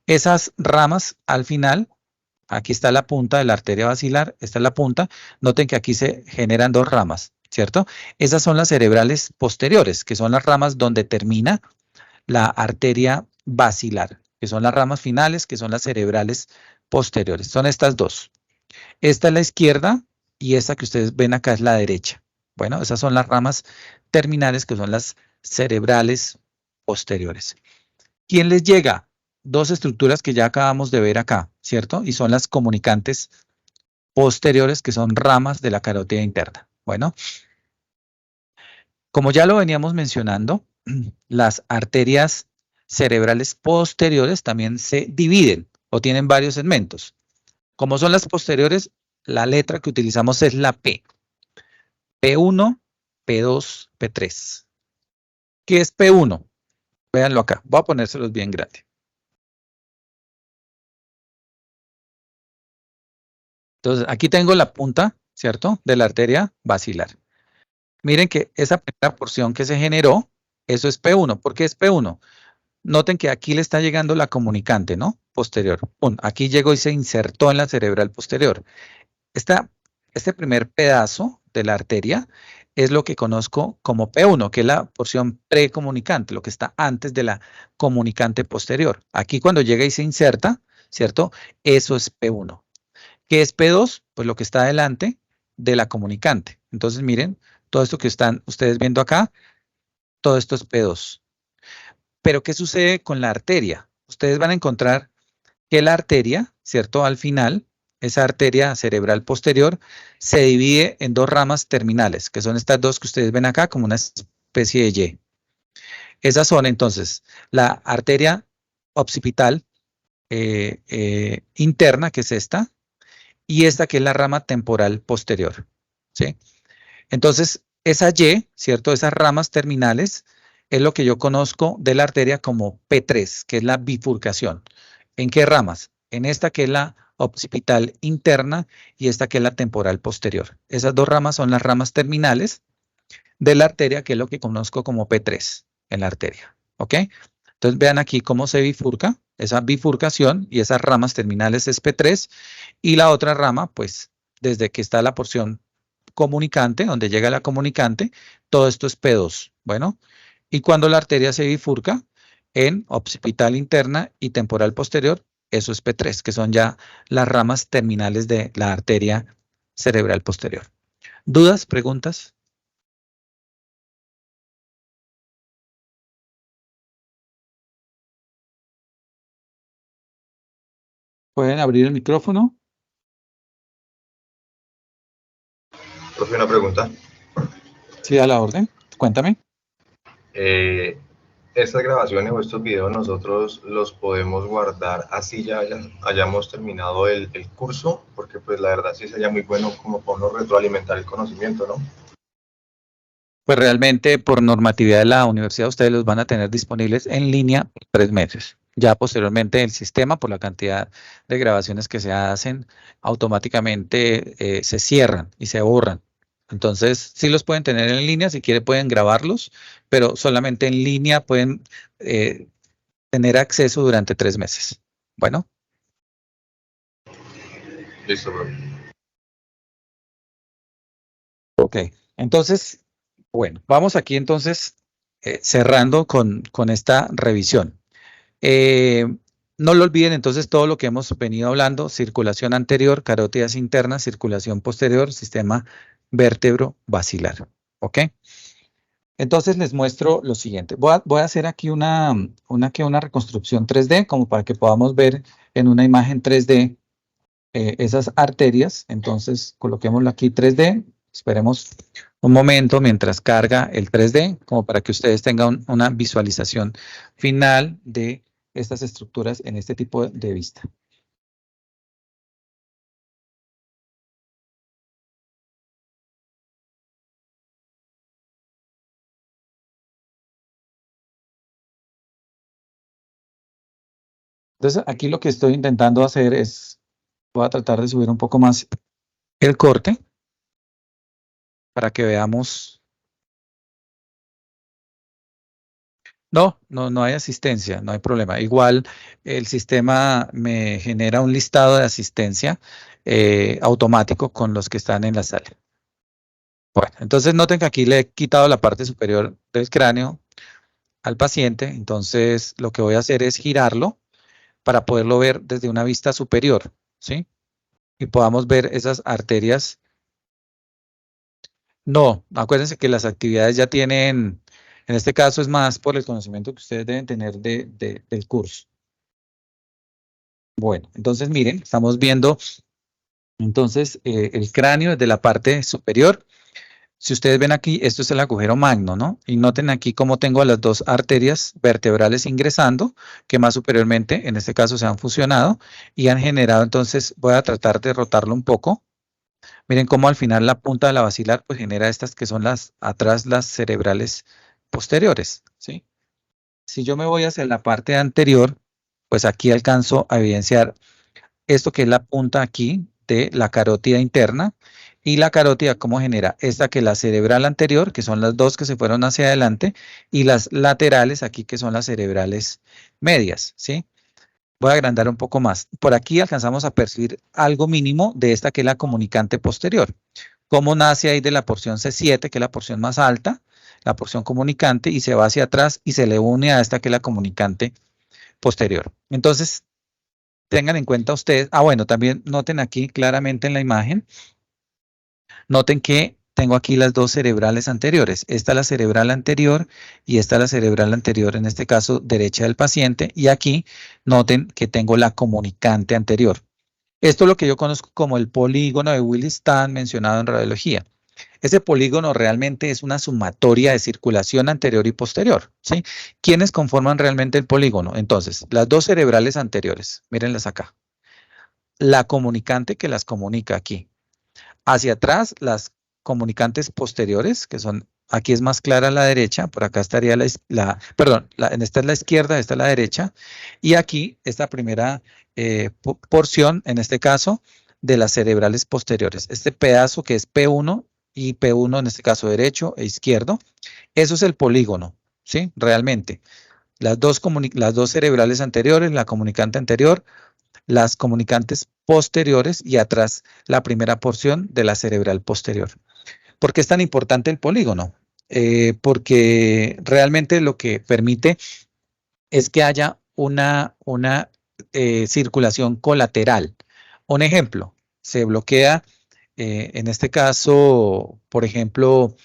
Esas ramas al final, aquí está la punta de la arteria basilar, esta es la punta. Noten que aquí se generan dos ramas, ¿cierto? Esas son las cerebrales posteriores, que son las ramas donde termina la arteria basilar, que son las ramas finales, que son las cerebrales posteriores. Son estas dos. Esta es la izquierda y esta que ustedes ven acá es la derecha. Bueno, esas son las ramas terminales que son las cerebrales posteriores. ¿Quién les llega? Dos estructuras que ya acabamos de ver acá, ¿cierto? Y son las comunicantes posteriores que son ramas de la carótida interna. Bueno, como ya lo veníamos mencionando, las arterias cerebrales posteriores también se dividen o tienen varios segmentos. Como son las posteriores, la letra que utilizamos es la P. P1, P2, P3. ¿Qué es P1? Véanlo acá. Voy a ponérselos bien grande. Entonces, aquí tengo la punta, ¿cierto? De la arteria basilar. Miren que esa primera porción que se generó, eso es P1. ¿Por qué es P1? Noten que aquí le está llegando la comunicante, ¿no? Posterior. Aquí llegó y se insertó en la cerebral posterior. Este primer pedazo de la arteria es lo que conozco como P1, que es la porción precomunicante, lo que está antes de la comunicante posterior. Aquí cuando llega y se inserta, ¿cierto? Eso es P1. ¿Qué es P2? Pues lo que está delante de la comunicante. Entonces miren, todo esto que están ustedes viendo acá, todo esto es P2. Pero ¿qué sucede con la arteria? Ustedes van a encontrar que la arteria, ¿cierto? Al final esa arteria cerebral posterior, se divide en dos ramas terminales, que son estas dos que ustedes ven acá como una especie de Y. Esas son entonces la arteria occipital interna, que es esta, y esta que es la rama temporal posterior, ¿sí? Entonces, esa Y, ¿cierto? Esas ramas terminales es lo que yo conozco de la arteria como P3, que es la bifurcación. ¿En qué ramas? En esta que es la occipital interna y esta que es la temporal posterior. Esas dos ramas son las ramas terminales de la arteria, que es lo que conozco como P3 en la arteria, ¿ok? Entonces, vean aquí cómo se bifurca, esa bifurcación y esas ramas terminales es P3, y la otra rama, pues, desde que está la porción comunicante, donde llega la comunicante, todo esto es P2, bueno, y cuando la arteria se bifurca en occipital interna y temporal posterior, eso es P3, que son ya las ramas terminales de la arteria cerebral posterior. ¿Dudas? ¿Preguntas? ¿Pueden abrir el micrófono? Profe, una pregunta. Sí, a la orden. Cuéntame. Estas grabaciones o estos videos nosotros los podemos guardar así ya hayamos terminado el curso, porque pues la verdad sí sería muy bueno como para uno retroalimentar el conocimiento, ¿no? Pues realmente por normatividad de la universidad ustedes los van a tener disponibles en línea por 3 meses. Ya posteriormente el sistema, por la cantidad de grabaciones que se hacen, automáticamente se cierran y se borran. Entonces, sí los pueden tener en línea, si quieren pueden grabarlos, pero solamente en línea pueden tener acceso durante 3 meses. Bueno. Listo, bro. Ok, entonces, bueno, vamos aquí entonces cerrando con esta revisión. No lo olviden entonces todo lo que hemos venido hablando: circulación anterior, carótidas internas, circulación posterior, sistema vértebro-basilar. ¿Ok? Entonces les muestro lo siguiente. Voy a hacer aquí una reconstrucción 3D, como para que podamos ver en una imagen 3D esas arterias. Entonces coloquémoslo aquí 3D. Esperemos un momento mientras carga el 3D, como para que ustedes tengan una visualización final de estas estructuras en este tipo de vista. Entonces, aquí lo que estoy intentando hacer es, voy a tratar de subir un poco más el corte para que veamos. No hay asistencia, no hay problema. Igual el sistema me genera un listado de asistencia automático con los que están en la sala. Bueno, entonces noten que aquí le he quitado la parte superior del cráneo al paciente. Entonces lo que voy a hacer es girarlo para poderlo ver desde una vista superior, ¿sí? Y podamos ver esas arterias. No, acuérdense que las actividades ya tienen, en este caso es más por el conocimiento que ustedes deben tener del curso. Bueno, entonces miren, estamos viendo entonces el cráneo desde la parte superior. Si ustedes ven aquí, esto es el agujero magno, ¿no? Y noten aquí cómo tengo a las dos arterias vertebrales ingresando, que más superiormente, en este caso, se han fusionado y han generado, entonces, voy a tratar de rotarlo un poco. Miren cómo al final la punta de la basilar, pues, genera estas que son atrás las cerebrales posteriores, ¿sí? Si yo me voy hacia la parte anterior, pues aquí alcanzo a evidenciar esto que es la punta aquí de la carótida interna. Y la carótida, ¿cómo genera? Esta que es la cerebral anterior, que son las dos que se fueron hacia adelante, y las laterales aquí, que son las cerebrales medias, ¿sí? Voy a agrandar un poco más. Por aquí alcanzamos a percibir algo mínimo de esta que es la comunicante posterior. Cómo nace ahí de la porción C7, que es la porción más alta, la porción comunicante, y se va hacia atrás y se le une a esta que es la comunicante posterior. Entonces, tengan en cuenta ustedes, bueno, también noten aquí claramente en la imagen, noten que tengo aquí las dos cerebrales anteriores. Esta es la cerebral anterior y esta es la cerebral anterior, en este caso derecha del paciente. Y aquí noten que tengo la comunicante anterior. Esto es lo que yo conozco como el polígono de Willis-Tamm mencionado en radiología. Ese polígono realmente es una sumatoria de circulación anterior y posterior, ¿sí? ¿Quiénes conforman realmente el polígono? Entonces, las dos cerebrales anteriores, mírenlas acá. La comunicante que las comunica aquí. Hacia atrás, las comunicantes posteriores, que son, aquí es más clara la derecha, por acá estaría en esta es la izquierda, esta es la derecha, y aquí esta primera porción, en este caso, de las cerebrales posteriores. Este pedazo que es P1 y P1 en este caso derecho e izquierdo, eso es el polígono, ¿sí? Realmente. Las dos cerebrales anteriores, la comunicante anterior, las comunicantes posteriores y atrás la primera porción de la cerebral posterior. ¿Por qué es tan importante el polígono? Porque realmente lo que permite es que haya una circulación colateral. Un ejemplo, se bloquea, en este caso, por ejemplo,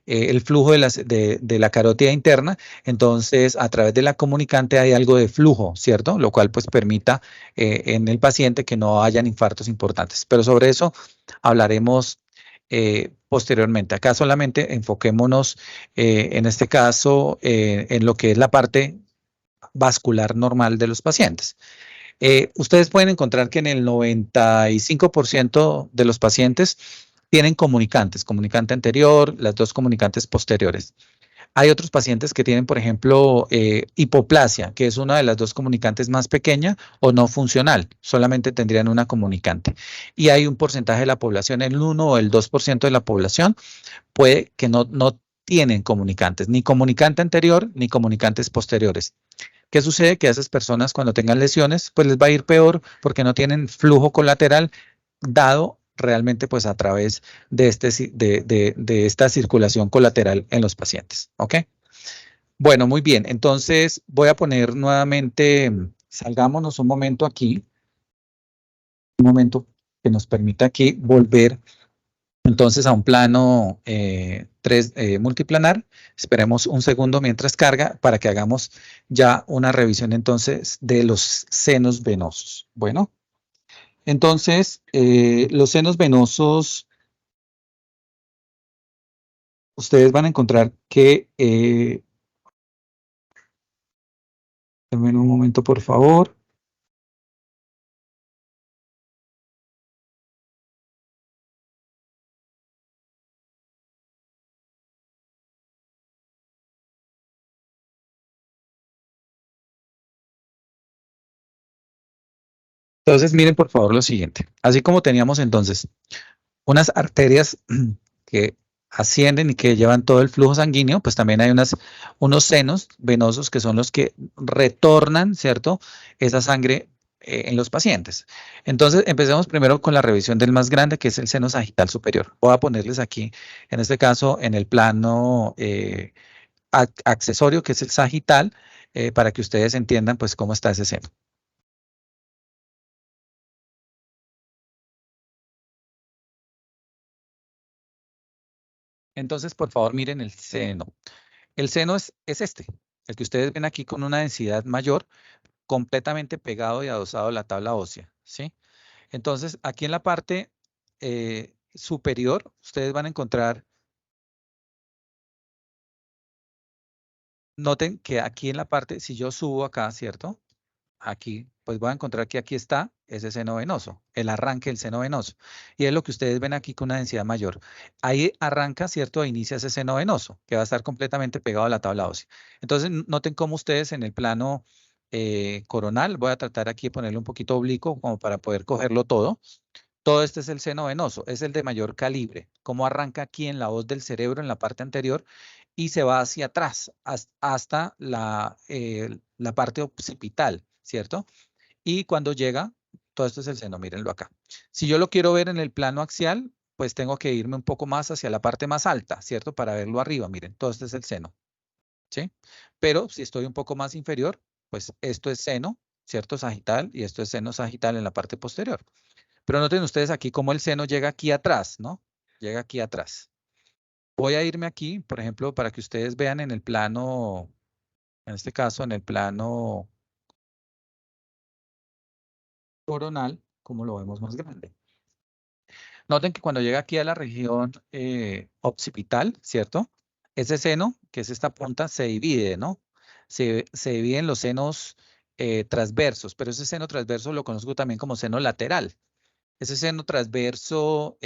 el flujo de la carótida interna, entonces a través de la comunicante hay algo de flujo, ¿cierto? Lo cual pues permita en el paciente que no hayan infartos importantes. Pero sobre eso hablaremos posteriormente. Acá solamente enfoquémonos en este caso en lo que es la parte vascular normal de los pacientes. Ustedes pueden encontrar que en el 95% de los pacientes tienen comunicantes, comunicante anterior, las dos comunicantes posteriores. Hay otros pacientes que tienen, por ejemplo, hipoplasia, que es una de las dos comunicantes más pequeña o no funcional, solamente tendrían una comunicante. Y hay un porcentaje de la población, el 1 o el 2% de la población, puede que no tienen comunicantes, ni comunicante anterior ni comunicantes posteriores. ¿Qué sucede? Que a esas personas cuando tengan lesiones, pues les va a ir peor porque no tienen flujo colateral dado realmente pues a través de, de esta circulación colateral en los pacientes. ¿Ok? Bueno, muy bien. Entonces voy a poner nuevamente, salgámonos un momento aquí, un momento que nos permita aquí volver entonces a un plano multiplanar. Esperemos un segundo mientras carga para que hagamos ya una revisión entonces de los senos venosos. Bueno, entonces los senos venosos, ustedes van a encontrar que, denme un momento por favor. Entonces, miren por favor lo siguiente. Así como teníamos entonces unas arterias que ascienden y que llevan todo el flujo sanguíneo, pues también hay unos senos venosos que son los que retornan, ¿cierto? Esa sangre en los pacientes. Entonces, empecemos primero con la revisión del más grande, que es el seno sagital superior. Voy a ponerles aquí, en este caso, en el plano accesorio, que es el sagital, para que ustedes entiendan, pues, cómo está ese seno. Entonces, por favor, miren el seno. El seno es este, el que ustedes ven aquí con una densidad mayor, completamente pegado y adosado a la tabla ósea, ¿sí? Entonces, aquí en la parte superior, ustedes van a encontrar, noten que aquí en la parte, si yo subo acá, ¿cierto? Aquí, pues voy a encontrar que aquí está ese seno venoso, el arranque del seno venoso. Y es lo que ustedes ven aquí con una densidad mayor. Ahí arranca, ¿cierto? E inicia ese seno venoso, que va a estar completamente pegado a la tabla ósea. Entonces, noten cómo ustedes en el plano coronal, voy a tratar aquí de ponerle un poquito oblicuo como para poder cogerlo todo. Todo este es el seno venoso, es el de mayor calibre. Cómo arranca aquí en la hoz del cerebro, en la parte anterior, y se va hacia atrás hasta la parte occipital, ¿cierto? Y cuando llega, todo esto es el seno, mírenlo acá. Si yo lo quiero ver en el plano axial, pues tengo que irme un poco más hacia la parte más alta, ¿cierto? Para verlo arriba, miren, todo esto es el seno, ¿sí? Pero si estoy un poco más inferior, pues esto es seno, ¿cierto? Sagital, y esto es seno sagital en la parte posterior. Pero noten ustedes aquí cómo el seno llega aquí atrás, ¿no? Llega aquí atrás. Voy a irme aquí, por ejemplo, para que ustedes vean en el plano, en este caso, en el plano coronal, ¿Cómo lo vemos más grande? Noten que cuando llega aquí a la región occipital, ¿cierto? Ese seno, que es esta punta, se divide, ¿no? Se divide en los senos transversos, pero ese seno transverso lo conozco también como seno lateral. Ese seno transverso,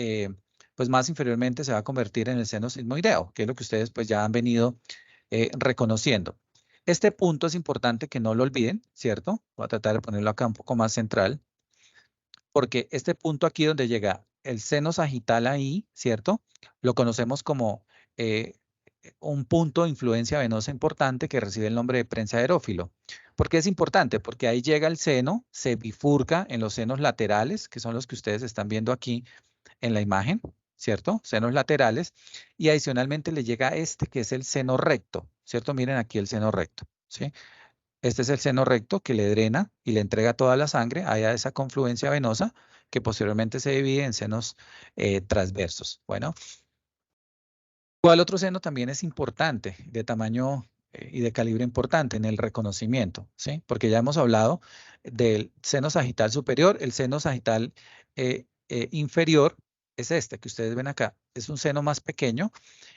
pues más inferiormente se va a convertir en el seno sigmoideo, que es lo que ustedes pues ya han venido reconociendo. Este punto es importante que no lo olviden, ¿cierto? Voy a tratar de ponerlo acá un poco más central, porque este punto aquí donde llega el seno sagital ahí, ¿cierto? Lo conocemos como un punto de influencia venosa importante que recibe el nombre de prensa aerófilo. ¿Por qué es importante? Porque ahí llega el seno, se bifurca en los senos laterales, que son los que ustedes están viendo aquí en la imagen, ¿cierto? Senos laterales, y adicionalmente le llega este que es el seno recto, ¿cierto? Miren aquí el seno recto, ¿sí? Este es el seno recto que le drena y le entrega toda la sangre a esa confluencia venosa que posteriormente se divide en senos transversos. Bueno, ¿cuál otro seno también es importante, de tamaño y de calibre importante en el reconocimiento? ¿Sí? Porque ya hemos hablado del seno sagital superior, el seno sagital inferior es este que ustedes ven acá. Es un seno más pequeño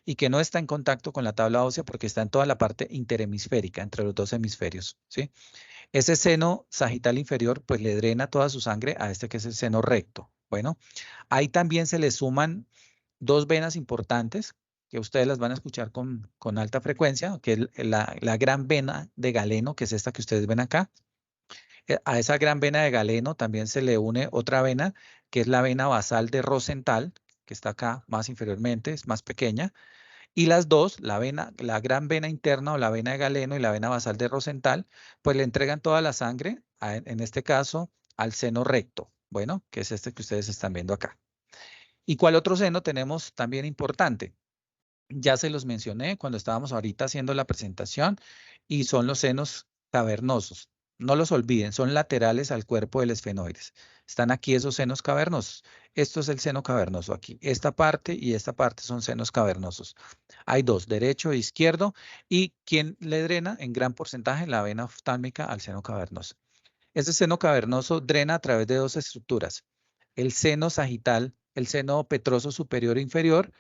y que no está en contacto con la tabla ósea porque está en toda la parte interhemisférica, entre los dos hemisferios. ¿Sí? Ese seno sagital inferior pues le drena toda su sangre a este que es el seno recto. Bueno, ahí también se le suman dos venas importantes que ustedes las van a escuchar con alta frecuencia, que es la gran vena de Galeno, que es esta que ustedes ven acá. A esa gran vena de Galeno también se le une otra vena, que es la vena basal de Rosenthal, que está acá más inferiormente, es más pequeña. Y las dos, la gran vena interna o la vena de Galeno y la vena basal de Rosenthal, pues le entregan toda la sangre, en este caso, al seno recto, bueno, que es este que ustedes están viendo acá. ¿Y cuál otro seno tenemos también importante? Ya se los mencioné cuando estábamos ahorita haciendo la presentación y son los senos cavernosos. No los olviden, son laterales al cuerpo del esfenoides. Están aquí esos senos cavernosos. Esto es el seno cavernoso aquí. Esta parte y esta parte son senos cavernosos. Hay dos, derecho e izquierdo, y quien le drena en gran porcentaje la vena oftálmica al seno cavernoso. Este seno cavernoso drena a través de dos estructuras. El seno sagital, el seno petroso superior e inferior.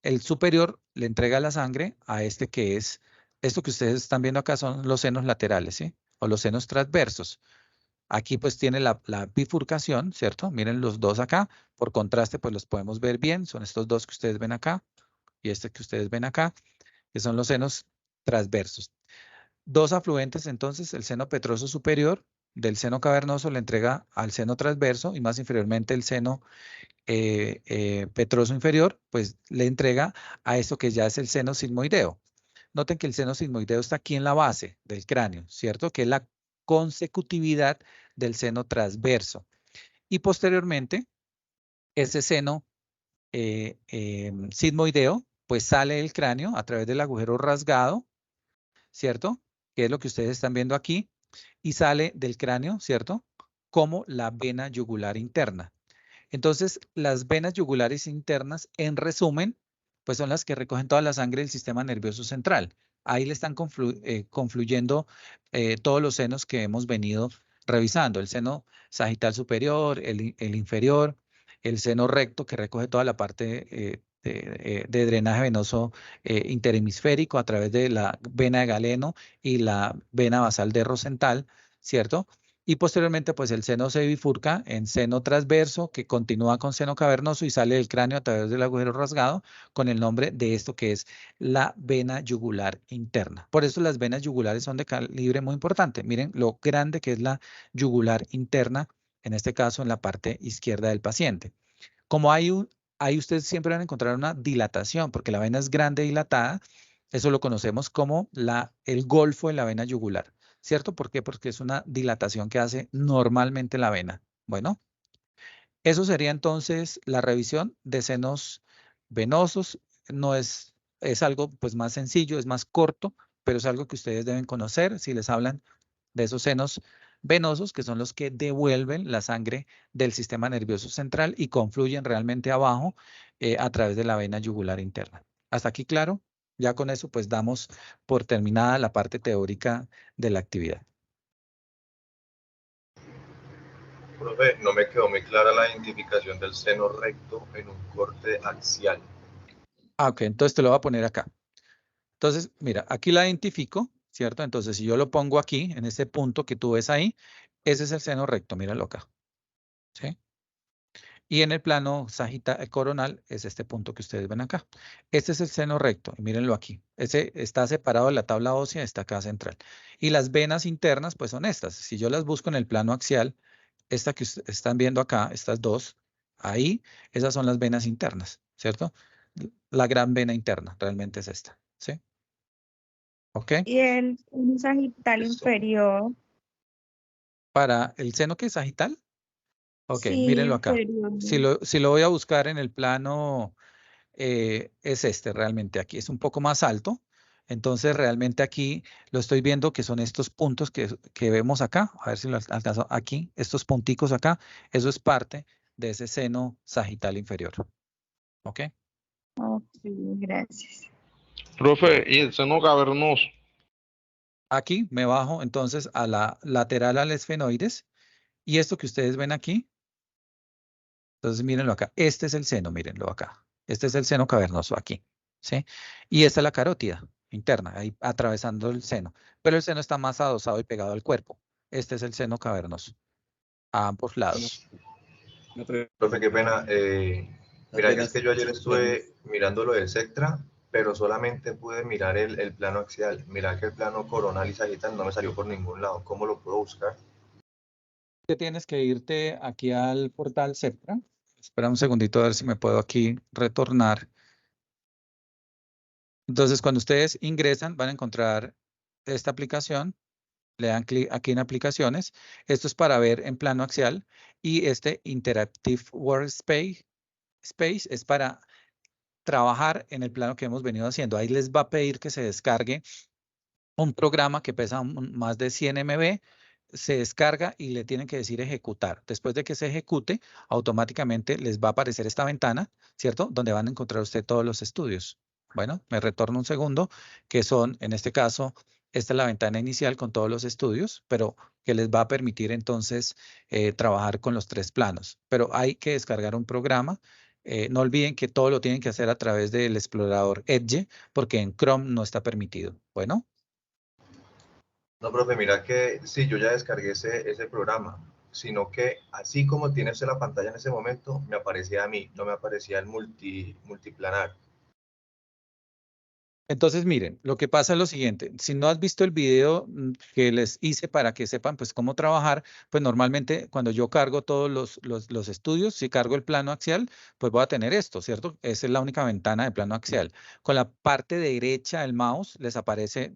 El superior le entrega la sangre a este que es, esto que ustedes están viendo acá son los senos laterales, ¿sí? O los senos transversos. Aquí pues tiene la bifurcación, ¿cierto? Miren los dos acá. Por contraste pues los podemos ver bien. Son estos dos que ustedes ven acá y este que ustedes ven acá, que son los senos transversos. Dos afluentes entonces, el seno petroso superior del seno cavernoso le entrega al seno transverso y más inferiormente el seno petroso inferior, pues le entrega a esto que ya es el seno sigmoideo. Noten que el seno sigmoideo está aquí en la base del cráneo, ¿cierto? Que es la consecutividad del seno transverso. Y posteriormente, ese seno sigmoideo, pues sale del cráneo a través del agujero rasgado, ¿cierto? Que es lo que ustedes están viendo aquí, y sale del cráneo, ¿cierto? Como la vena yugular interna. Entonces, las venas yugulares internas, en resumen, pues son las que recogen toda la sangre del sistema nervioso central. Ahí le están confluyendo todos los senos que hemos venido revisando. El seno sagital superior, el inferior, el seno recto que recoge toda la parte de drenaje venoso interhemisférico a través de la vena de Galeno y la vena basal de Rosenthal, ¿cierto? Y posteriormente, pues el seno se bifurca en seno transverso que continúa con seno cavernoso y sale del cráneo a través del agujero rasgado con el nombre de esto que es la vena yugular interna. Por eso las venas yugulares son de calibre muy importante. Miren lo grande que es la yugular interna, en este caso en la parte izquierda del paciente. Como ahí ustedes siempre van a encontrar una dilatación porque la vena es grande dilatada, eso lo conocemos como el golfo de la vena yugular. ¿Cierto? ¿Por qué? Porque es una dilatación que hace normalmente la vena. Bueno, eso sería entonces la revisión de senos venosos. No es algo pues más sencillo, es más corto, pero es algo que ustedes deben conocer si les hablan de esos senos venosos, que son los que devuelven la sangre del sistema nervioso central y confluyen realmente abajo a través de la vena yugular interna. ¿Hasta aquí claro? Ya con eso pues damos por terminada la parte teórica de la actividad. Profe, no me quedó muy clara la identificación del seno recto en un corte axial. Ah, ok, entonces te lo voy a poner acá. Entonces, mira, aquí la identifico, ¿cierto? Entonces, si yo lo pongo aquí, en ese punto que tú ves ahí, ese es el seno recto, míralo acá, ¿sí? Y en el plano sagital coronal es este punto que ustedes ven acá. Este es el seno recto, y mírenlo aquí. Ese está separado de la tabla ósea, está acá central. Y las venas internas, pues son estas. Si yo las busco en el plano axial, esta que están viendo acá, estas dos, ahí, esas son las venas internas, ¿cierto? La gran vena interna realmente es esta, ¿sí? ¿Ok? Y el seno sagital inferior. Para el seno que es sagital. Ok, Sí, mírenlo acá. inferior. Si lo voy a buscar en el plano, es este realmente aquí. Es un poco más alto. Entonces realmente aquí lo estoy viendo que son estos puntos que vemos acá. A ver si lo alcanzo aquí. Estos punticos acá. Eso es parte de ese seno sagital inferior. ¿Ok? Ok, gracias. Profe, ¿y el seno cavernoso? Aquí me bajo entonces a la lateral al esfenoides. Y esto que ustedes ven aquí. Entonces mírenlo acá. Este es el seno, mírenlo acá. Este es el seno cavernoso aquí, ¿sí? Y esta es la carótida interna, ahí atravesando el seno. Pero el seno está más adosado y pegado al cuerpo. Este es el seno cavernoso, a ambos lados. Profe, qué pena. Mira, que es que yo ayer estuve mirando lo del Sectra, pero solamente pude mirar el plano axial. Mira que el plano coronal y sagital no me salió por ningún lado. ¿Cómo lo puedo buscar? Te tienes que irte aquí al portal Sectra. Espera un segundito a ver si me puedo aquí retornar. Entonces, cuando ustedes ingresan, van a encontrar esta aplicación. Le dan clic aquí en aplicaciones. Esto es para ver en plano axial. Y este Interactive Workspace es para trabajar en el plano que hemos venido haciendo. Ahí les va a pedir que se descargue un programa que pesa más de 100 MB. Se descarga y le tienen que decir ejecutar. Después de que se ejecute, automáticamente les va a aparecer esta ventana, ¿cierto? Donde van a encontrar usted todos los estudios. Bueno, me retorno un segundo, que son, en este caso, esta es la ventana inicial con todos los estudios, pero que les va a permitir entonces trabajar con los 3 planos. Pero hay que descargar un programa. No olviden que todo lo tienen que hacer a través del explorador Edge, porque en Chrome no está permitido. Bueno. No, profe, mira que sí, yo ya descargué ese programa, sino que así como tiene usted la pantalla en ese momento, me aparecía a mí, no me aparecía el multiplanar. Entonces, miren, lo que pasa es lo siguiente, si no has visto el video que les hice para que sepan pues cómo trabajar, pues normalmente cuando yo cargo todos los estudios, si cargo el plano axial, pues voy a tener esto, ¿cierto? Esa es la única ventana de plano axial. Con la parte derecha del mouse les aparece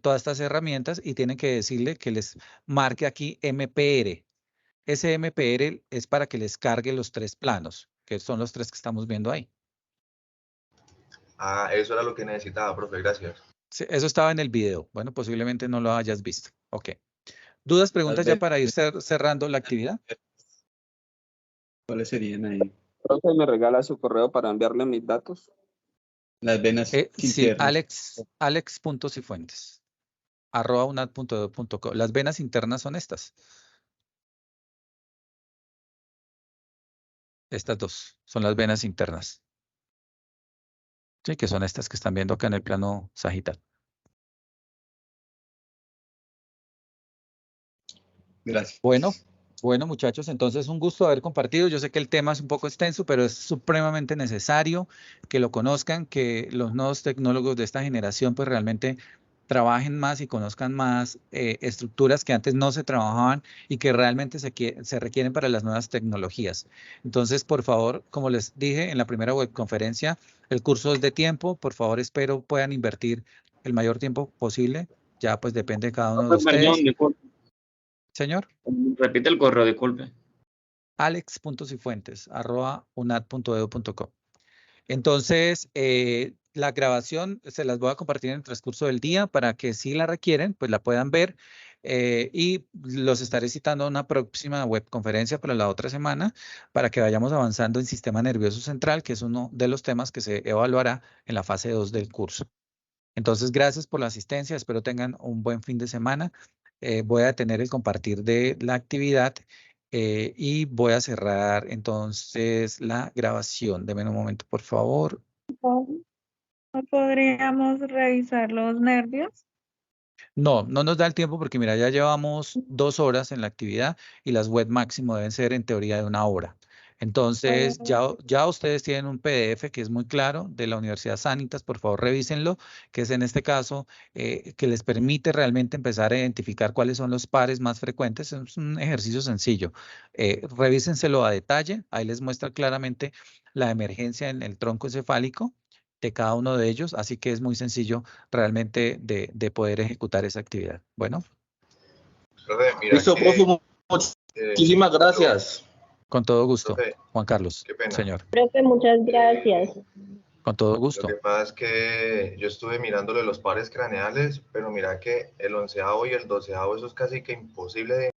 todas estas herramientas y tienen que decirle que les marque aquí MPR. Ese MPR es para que les cargue los 3 planos, que son los 3 que estamos viendo ahí. Ah, eso era lo que necesitaba, profe, gracias. Sí, eso estaba en el video. Bueno, posiblemente no lo hayas visto. Ok. ¿Dudas, preguntas ya para ir cerrando la actividad? ¿Cuáles serían ahí? Profe, ¿me regala su correo para enviarle mis datos? Las venas Sí, internas. alex.cifuentes @unad.edu.co. Las venas internas son estas. Estas dos son las venas internas. Sí, que son estas que están viendo acá en el plano sagital. Gracias. Bueno, muchachos, entonces un gusto haber compartido. Yo sé que el tema es un poco extenso, pero es supremamente necesario que lo conozcan, que los nuevos tecnólogos de esta generación pues realmente trabajen más y conozcan más estructuras que antes no se trabajaban y que realmente se requieren para las nuevas tecnologías. Entonces, por favor, como les dije en la primera webconferencia, el curso es de tiempo. Por favor, espero puedan invertir el mayor tiempo posible. Ya pues depende de cada uno de ustedes. Perdón, disculpe. Señor. Repite el correo, disculpe. alex.cifuentes@unad.edu.co. Entonces, la grabación se las voy a compartir en el transcurso del día para que si la requieren, pues la puedan ver y los estaré citando a una próxima webconferencia para la otra semana para que vayamos avanzando en sistema nervioso central, que es uno de los temas que se evaluará en la fase 2 del curso. Entonces, gracias por la asistencia. Espero tengan un buen fin de semana. Voy a tener el compartir de la actividad Y voy a cerrar entonces la grabación. Deme un momento, por favor. ¿No podríamos revisar los nervios? No, no nos da el tiempo porque mira, ya llevamos 2 horas en la actividad y las web máximo deben ser en teoría de 1 hora. Entonces, ya ustedes tienen un PDF que es muy claro de la Universidad Sanitas, por favor revísenlo, que es en este caso que les permite realmente empezar a identificar cuáles son los pares más frecuentes. Es un ejercicio sencillo. Revísenselo a detalle, ahí les muestra claramente la emergencia en el tronco encefálico de cada uno de ellos, así que es muy sencillo realmente de poder ejecutar esa actividad. Bueno. Profe, mira Listo, que, profe, muchísimas gracias. Con todo gusto, profe, Juan Carlos, qué pena. señor. Profe, muchas gracias. Con todo gusto. Lo que pasa es que yo estuve mirándolo de los pares craneales, pero mira que el 11º y el 12º, eso es casi que imposible de